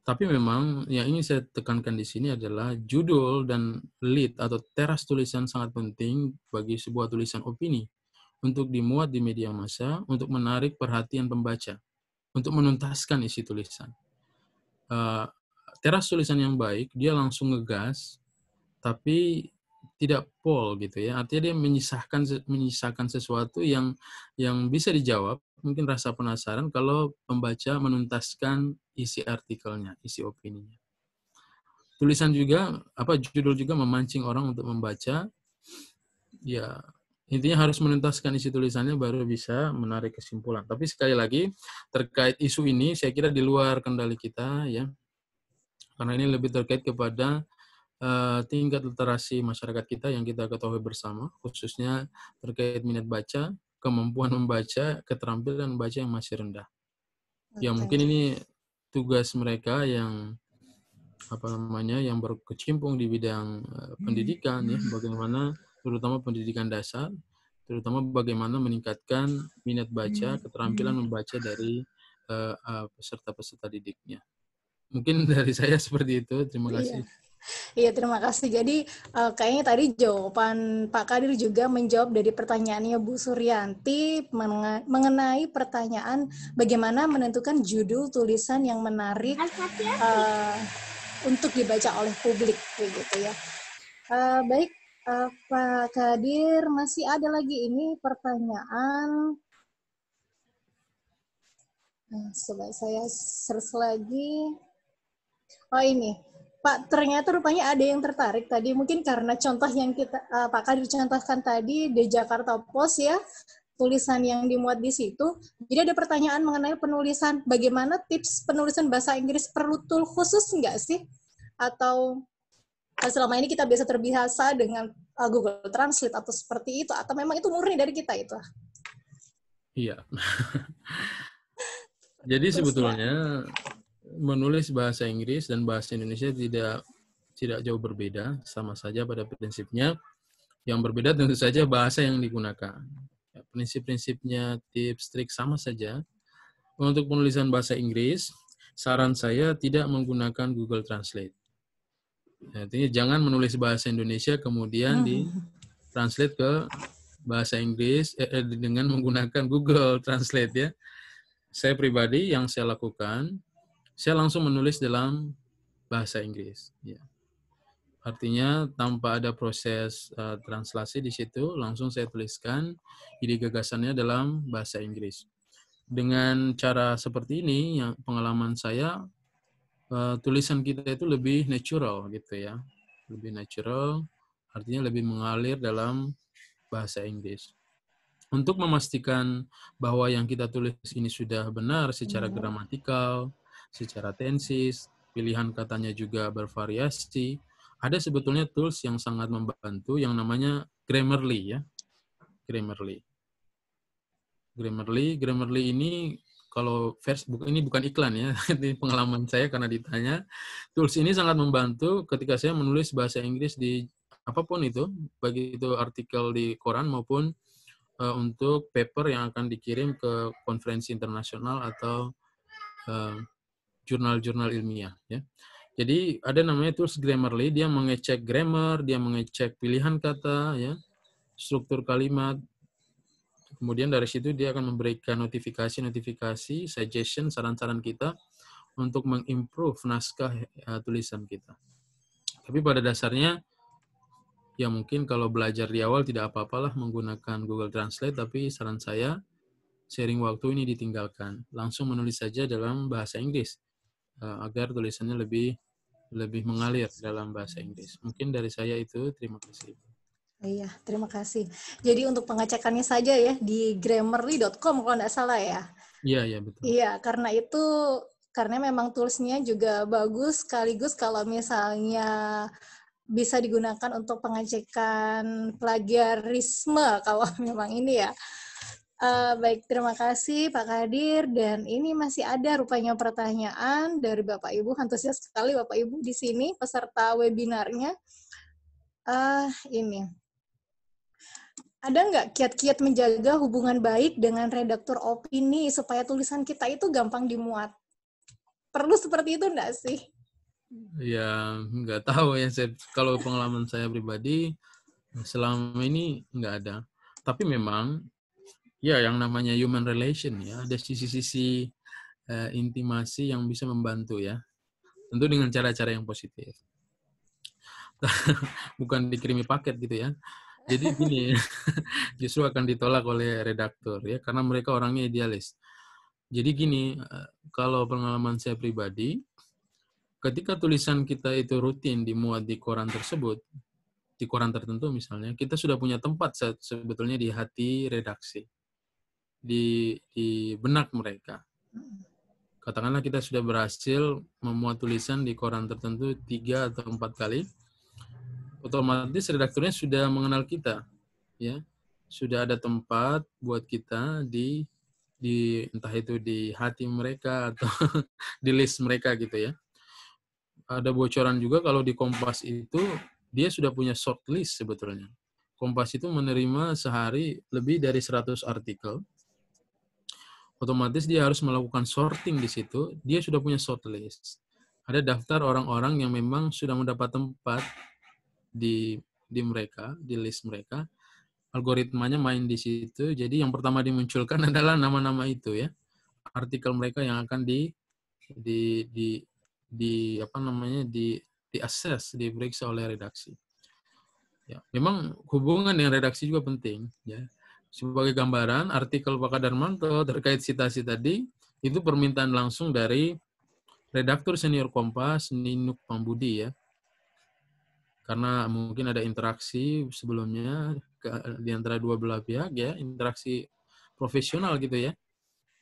Tapi memang yang ingin saya tekankan di sini adalah judul dan lead atau teras tulisan sangat penting bagi sebuah tulisan opini untuk dimuat di media massa, untuk menarik perhatian pembaca, untuk menuntaskan isi tulisan. Teras tulisan yang baik, dia langsung ngegas, tapi tidak pol gitu ya. Artinya dia menyisakan sesuatu yang bisa dijawab, mungkin rasa penasaran kalau pembaca menuntaskan isi artikelnya, isi opininya. Tulisan juga, judul juga memancing orang untuk membaca, ya intinya harus menuntaskan isi tulisannya baru bisa menarik kesimpulan. Tapi sekali lagi, terkait isu ini, saya kira di luar kendali kita, ya. Karena ini lebih terkait kepada tingkat literasi masyarakat kita yang kita ketahui bersama, khususnya terkait minat baca, kemampuan membaca, keterampilan membaca yang masih rendah. Ya mungkin ini tugas mereka yang yang berkecimpung di bidang pendidikan, ya, bagaimana terutama pendidikan dasar, terutama bagaimana meningkatkan minat baca, keterampilan membaca dari peserta-peserta didiknya. Mungkin dari saya seperti itu. Terima kasih. Iya, terima kasih. Jadi kayaknya tadi jawaban Pak Kadir juga menjawab dari pertanyaannya Bu Suryanti mengenai pertanyaan bagaimana menentukan judul tulisan yang menarik untuk dibaca oleh publik, begitu ya. Baik, Pak Kadir, masih ada lagi ini pertanyaan. Coba saya search lagi. Oh ini, Pak, ternyata rupanya ada yang tertarik tadi, mungkin karena contoh yang Pak Kadir contohkan tadi di Jakarta Post ya, tulisan yang dimuat di situ. Jadi ada pertanyaan mengenai penulisan, bagaimana tips penulisan bahasa Inggris, perlu tool khusus nggak sih? Atau selama ini kita biasa terbiasa dengan Google Translate atau seperti itu, atau memang itu murni dari kita itu? Iya. Jadi sebetulnya menulis bahasa Inggris dan bahasa Indonesia tidak jauh berbeda, sama saja pada prinsipnya. Yang berbeda tentu saja bahasa yang digunakan. Prinsip-prinsipnya, tips, trik sama saja. Untuk penulisan bahasa Inggris, saran saya tidak menggunakan Google Translate. Artinya jangan menulis bahasa Indonesia kemudian di-translate ke bahasa Inggris dengan menggunakan Google Translate ya. Saya pribadi yang saya lakukan, saya langsung menulis dalam bahasa Inggris. Ya. Artinya tanpa ada proses translasi di situ, langsung saya tuliskan ide gagasannya dalam bahasa Inggris. Dengan cara seperti ini, yang pengalaman saya, tulisan kita itu lebih natural gitu ya. Lebih natural, artinya lebih mengalir dalam bahasa Inggris. Untuk memastikan bahwa yang kita tulis ini sudah benar secara gramatikal, secara tensis, pilihan katanya juga bervariasi. Ada sebetulnya tools yang sangat membantu yang namanya Grammarly ya. Grammarly ini kalau ini bukan iklan ya, ini pengalaman saya karena ditanya. Tools ini sangat membantu ketika saya menulis bahasa Inggris di apapun itu, baik itu artikel di koran maupun untuk paper yang akan dikirim ke konferensi internasional atau jurnal-jurnal ilmiah ya. Jadi ada namanya tools Grammarly, dia mengecek grammar, dia mengecek pilihan kata ya, struktur kalimat. Kemudian dari situ dia akan memberikan notifikasi, suggestion, saran-saran kita untuk mengimprove naskah tulisan kita. Tapi pada dasarnya ya mungkin kalau belajar di awal tidak apa-apalah menggunakan Google Translate, tapi saran saya sharing waktu ini ditinggalkan. Langsung menulis saja dalam bahasa Inggris agar tulisannya lebih mengalir dalam bahasa Inggris. Mungkin dari saya itu, terima kasih. Iya, terima kasih. Jadi untuk pengecekannya saja ya di grammarly.com kalau nggak salah ya. Iya, betul. Iya, karena memang toolsnya juga bagus, sekaligus kalau misalnya bisa digunakan untuk pengecekan plagiarisme kalau memang ini ya. Baik, terima kasih Pak Kadir. Dan ini masih ada rupanya pertanyaan dari Bapak Ibu. Antusias sekali Bapak Ibu di sini peserta webinarnya. Ini. Ada nggak kiat-kiat menjaga hubungan baik dengan redaktur opini supaya tulisan kita itu gampang dimuat? Perlu seperti itu nggak sih? Ya, nggak tahu ya. Kalau pengalaman saya pribadi, selama ini nggak ada. Tapi memang, ya yang namanya human relation ya, ada sisi-sisi intimasi yang bisa membantu ya. Tentu dengan cara-cara yang positif. Bukan dikirimi paket gitu ya. Jadi gini, justru akan ditolak oleh redaktur ya, karena mereka orangnya idealis. Jadi gini, kalau pengalaman saya pribadi, ketika tulisan kita itu rutin dimuat di koran tersebut, di koran tertentu misalnya, kita sudah punya tempat sebetulnya di hati redaksi, di benak mereka. Katakanlah kita sudah berhasil memuat tulisan di koran tertentu 3 atau 4 kali, otomatis redakturnya sudah mengenal kita, ya, sudah ada tempat buat kita di entah itu di hati mereka atau di list mereka gitu ya. Ada bocoran juga kalau di Kompas itu dia sudah punya short list sebetulnya. Kompas itu menerima sehari lebih dari 100 artikel. Otomatis dia harus melakukan sorting di situ. Dia sudah punya short list. Ada daftar orang-orang yang memang sudah mendapat tempat di mereka, di list mereka. Algoritmanya main di situ. Jadi yang pertama dimunculkan adalah nama-nama itu ya. Artikel mereka yang akan di-assess, diperiksa oleh redaksi. Ya, memang hubungan dengan redaksi juga penting ya. Sebagai gambaran, artikel Pak Kadarmanto terkait citasi tadi itu permintaan langsung dari redaktur senior Kompas, Ninuk Pambudi ya. Karena mungkin ada interaksi sebelumnya di antara dua belah pihak ya, interaksi profesional gitu ya.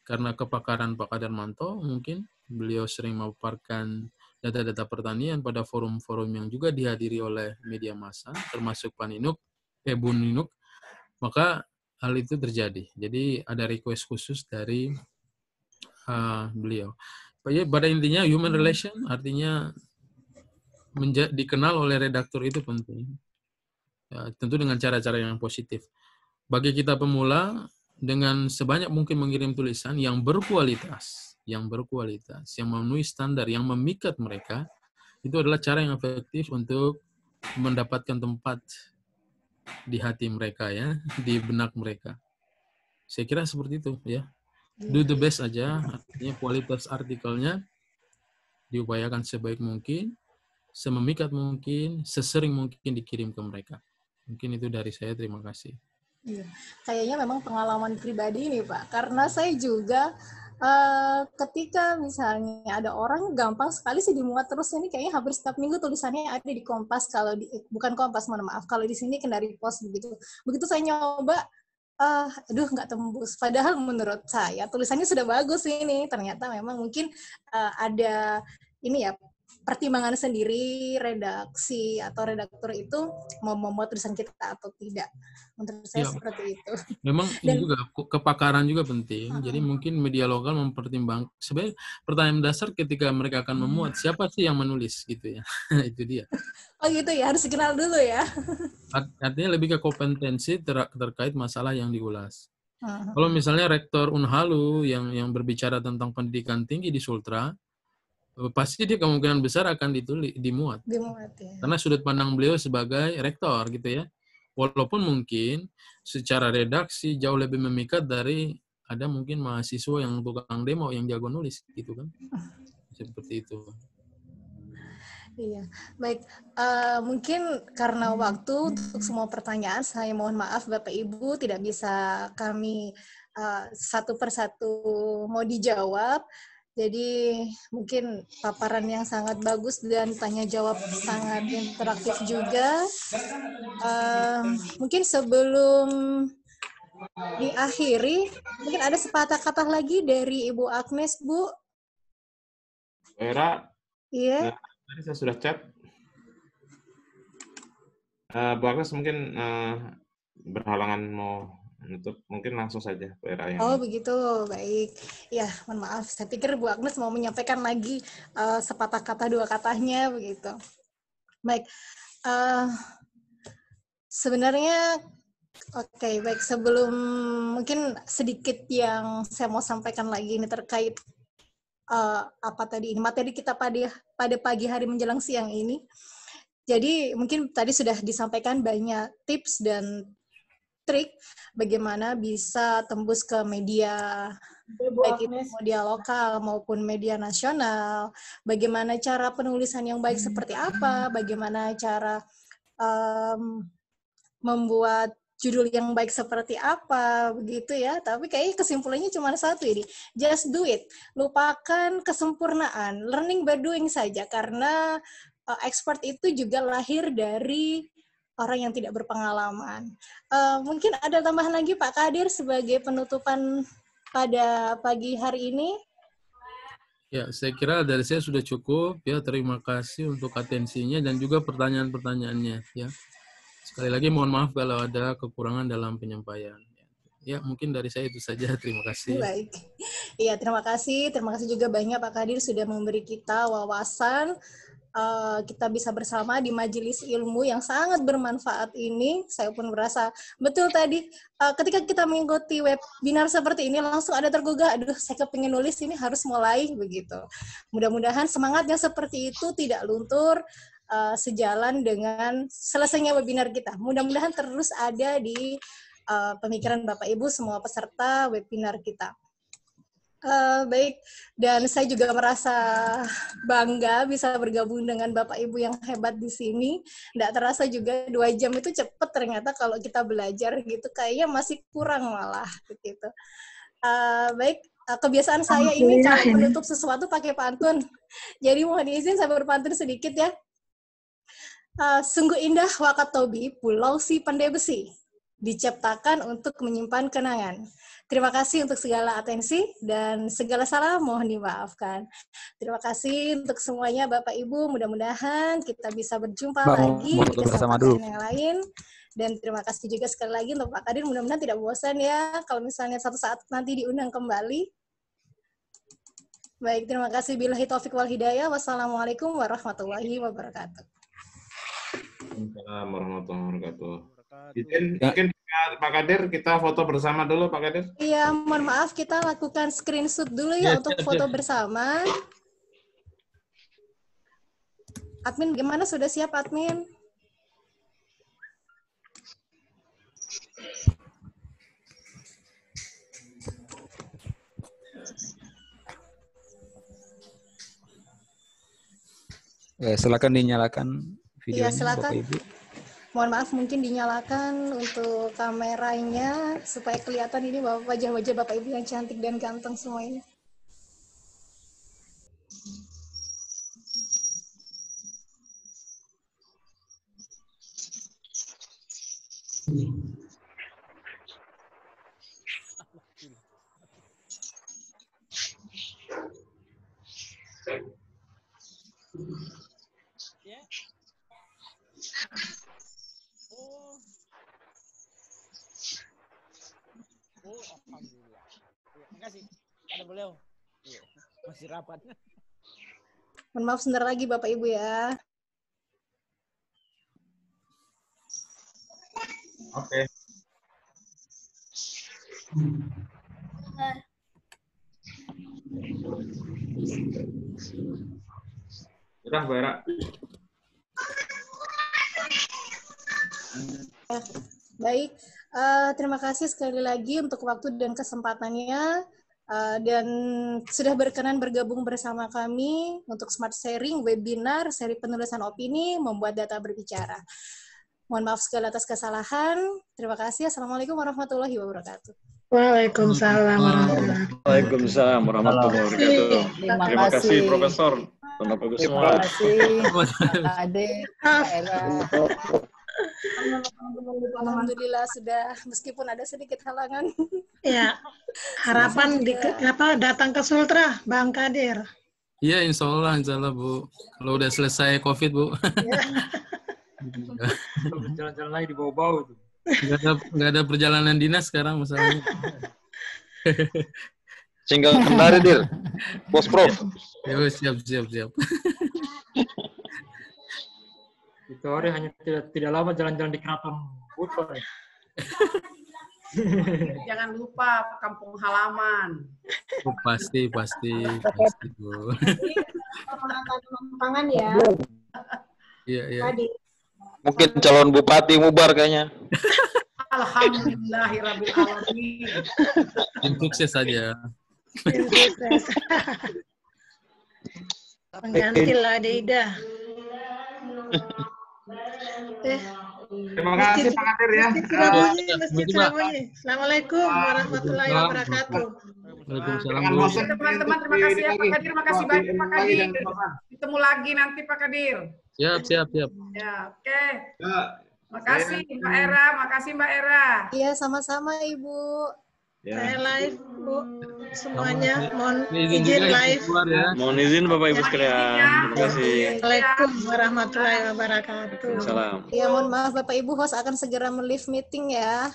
Karena kepakaran Pak Kadarmanto, mungkin beliau sering memaparkan data-data pertanian pada forum-forum yang juga dihadiri oleh media massa, termasuk Pak Ninuk, Bu Ninuk, maka hal itu terjadi. Jadi ada request khusus dari beliau. Pada intinya human relation artinya dikenal oleh redaktur itu penting. Ya, tentu dengan cara-cara yang positif. Bagi kita pemula, dengan sebanyak mungkin mengirim tulisan yang berkualitas, yang memenuhi standar, yang memikat mereka, itu adalah cara yang efektif untuk mendapatkan tempat di hati mereka ya, di benak mereka. Saya kira seperti itu ya. Do the best aja, artinya kualitas artikelnya diupayakan sebaik mungkin, sememikat mungkin, sesering mungkin dikirim ke mereka. Mungkin itu dari saya, terima kasih. Iya, kayaknya memang pengalaman pribadi nih Pak, karena saya juga ketika misalnya ada orang gampang sekali sih dimuat terus, ini kayaknya hampir setiap minggu tulisannya ada di Kompas, kalau bukan Kompas, mohon maaf, kalau di sini Kendari Pos begitu. Begitu saya nyoba aduh nggak tembus. Padahal menurut saya tulisannya sudah bagus ini. Ternyata memang mungkin ada ini ya pertimbangan sendiri redaksi atau redaktur itu mau membuat tulisan kita atau tidak. Menurut saya Ya, seperti itu. memang ini Dan juga kepakaran juga penting. Jadi mungkin media lokal mempertimbangkan. Sebenarnya pertanyaan dasar ketika mereka akan memuat, siapa sih yang menulis gitu ya? Itu dia. oh gitu ya, harus dikenal dulu ya. Artinya lebih ke kompetensi terkait masalah yang diulas. Kalau misalnya rektor Unhalu yang berbicara tentang pendidikan tinggi di Sultra, pasti dia kemungkinan besar akan dimuat. Dimuat ya. Karena sudut pandang beliau sebagai rektor gitu ya. Walaupun mungkin secara redaksi jauh lebih memikat dari ada mungkin mahasiswa yang tukang demo yang jago nulis gitu kan. Seperti itu. Iya, baik. Mungkin karena waktu untuk semua pertanyaan, saya mohon maaf Bapak Ibu tidak bisa kami satu persatu mau dijawab. Jadi mungkin paparan yang sangat bagus dan tanya jawab sangat interaktif juga. Mungkin sebelum diakhiri, mungkin ada sepatah kata lagi dari Ibu Agnes, Bu. Era, Iya. tadi saya sudah chat. Bu Agnes mungkin berhalangan mau menutup, mungkin langsung saja Bu Era yang. Oh begitu, baik. Ya, mohon maaf. Saya pikir Bu Agnes mau menyampaikan lagi sepatah kata dua katanya begitu. Baik. Sebenarnya, oke, baik. Sebelum mungkin sedikit yang saya mau sampaikan lagi ini terkait apa tadi ini materi kita pada pagi hari menjelang siang ini. Jadi mungkin tadi sudah disampaikan banyak tips dan trik bagaimana bisa tembus ke media, baik itu media lokal maupun media nasional, bagaimana cara penulisan yang baik seperti apa, bagaimana cara membuat judul yang baik seperti apa, begitu ya. Tapi kayaknya kesimpulannya cuma satu ini, just do it. Lupakan kesempurnaan, learning by doing saja, karena expert itu juga lahir dari orang yang tidak berpengalaman. Mungkin ada tambahan lagi Pak Kadir sebagai penutupan pada pagi hari ini? Ya, saya kira dari saya sudah cukup ya. Terima kasih untuk atensinya dan juga pertanyaan-pertanyaannya ya. Sekali lagi mohon maaf kalau ada kekurangan dalam penyampaian. Ya, mungkin dari saya itu saja. Terima kasih. Baik. Iya, terima kasih. Terima kasih juga banyak Pak Kadir sudah memberi kita wawasan. Kita bisa bersama di majelis ilmu yang sangat bermanfaat ini. Saya pun merasa betul tadi ketika kita mengikuti webinar seperti ini langsung ada tergugah, aduh saya kepingin nulis ini harus mulai begitu. Mudah-mudahan semangatnya seperti itu tidak luntur sejalan dengan selesainya webinar kita. Mudah-mudahan terus ada di pemikiran Bapak Ibu semua peserta webinar kita. Baik, dan saya juga merasa bangga bisa bergabung dengan Bapak Ibu yang hebat di sini. Nggak terasa juga 2 jam itu cepat ternyata kalau kita belajar gitu, kayaknya masih kurang malah begitu. Baik, kebiasaan saya ini kalau menutup sesuatu pakai pantun. Jadi mohon izin saya berpantun sedikit ya. Sungguh indah Wakatobi, Pulau Si Pandai Besi, diciptakan untuk menyimpan kenangan. Terima kasih untuk segala atensi dan segala salah mohon dimaafkan. Terima kasih untuk semuanya Bapak Ibu, mudah-mudahan kita bisa berjumpa lagi di kesempatan yang lain. Dan terima kasih juga sekali lagi untuk Pak Kadir, mudah-mudahan tidak bosan ya kalau misalnya satu saat nanti diundang kembali. Baik, terima kasih. Billahi taufiq wal hidayah. Wassalamualaikum warahmatullahi wabarakatuh. Assalamualaikum warahmatullahi wabarakatuh. Mungkin Pak Kadir kita foto bersama dulu Pak Kadir. Iya, mohon maaf kita lakukan screenshot dulu ya untuk foto bersama. Admin gimana, sudah siap admin? Silakan dinyalakan videonya, Iya, silakan. Bapak Ibu. Mohon maaf mungkin dinyalakan untuk kameranya supaya kelihatan ini wajah-wajah Bapak Ibu yang cantik dan ganteng semua ini. Oh, alhamdulillah. Ya, makasih pada beliau. Ya, masih rapat. Mohon maaf sebentar lagi Bapak Ibu ya. Oke. Sudah, Bu Era. Baik, terima kasih sekali lagi untuk waktu dan kesempatannya. Dan sudah berkenan bergabung bersama kami untuk Smart Sharing webinar seri penulisan opini membuat data berbicara. Mohon maaf segala atas kesalahan. Terima kasih. Assalamualaikum warahmatullahi wabarakatuh. Waalaikumsalam warahmatullahi wabarakatuh. Waalaikumsalam warahmatullahi wabarakatuh. Terima kasih Profesor. Bagus semua. Terima kasih Pak Ade, Pak Era. Alhamdulillah sudah, meskipun ada sedikit halangan. Ya, harapan datang ke Sultra, Bang Kadir. Iya, insya Allah Bu. Kalau udah selesai COVID, Bu. Jalan-jalan lagi di bawah-bawah itu. Nggak ada perjalanan dinas sekarang masalahnya. Singgah kendari, Dir. Bos Prof. Yo, siap. Itu hari hanya tidak lama jalan-jalan di keraton Buton. Jangan lupa kampung halaman. Oh, pasti Bu. Pangan ya. Iya. Mungkin calon bupati mubar kayaknya. Alhamdulillahirabbil alamin. Sukses saja. Penggantilah Ida. Terima kasih Pak Kadir ya. Masjid Siramunyi. Assalamualaikum warahmatullahi wabarakatuh. Waalaikumsalam. Teman-teman, terima kasih ya Pak Kadir, makasih banyak Pak Kadir. Ketemu lagi nanti Pak Kadir. Siap. Ya, oke. Makasih Mbak Era, makasih Mbak Era. Iya, sama-sama Ibu. Saya live, Bu. Semuanya mohon Izin izin juga live. keluar ya. Mohon izin Bapak Ibu sekalian. Terima kasih. Assalamualaikum warahmatullahi wabarakatuh. Salam. Ya, mohon maaf Bapak Ibu, host akan segera melive meeting ya.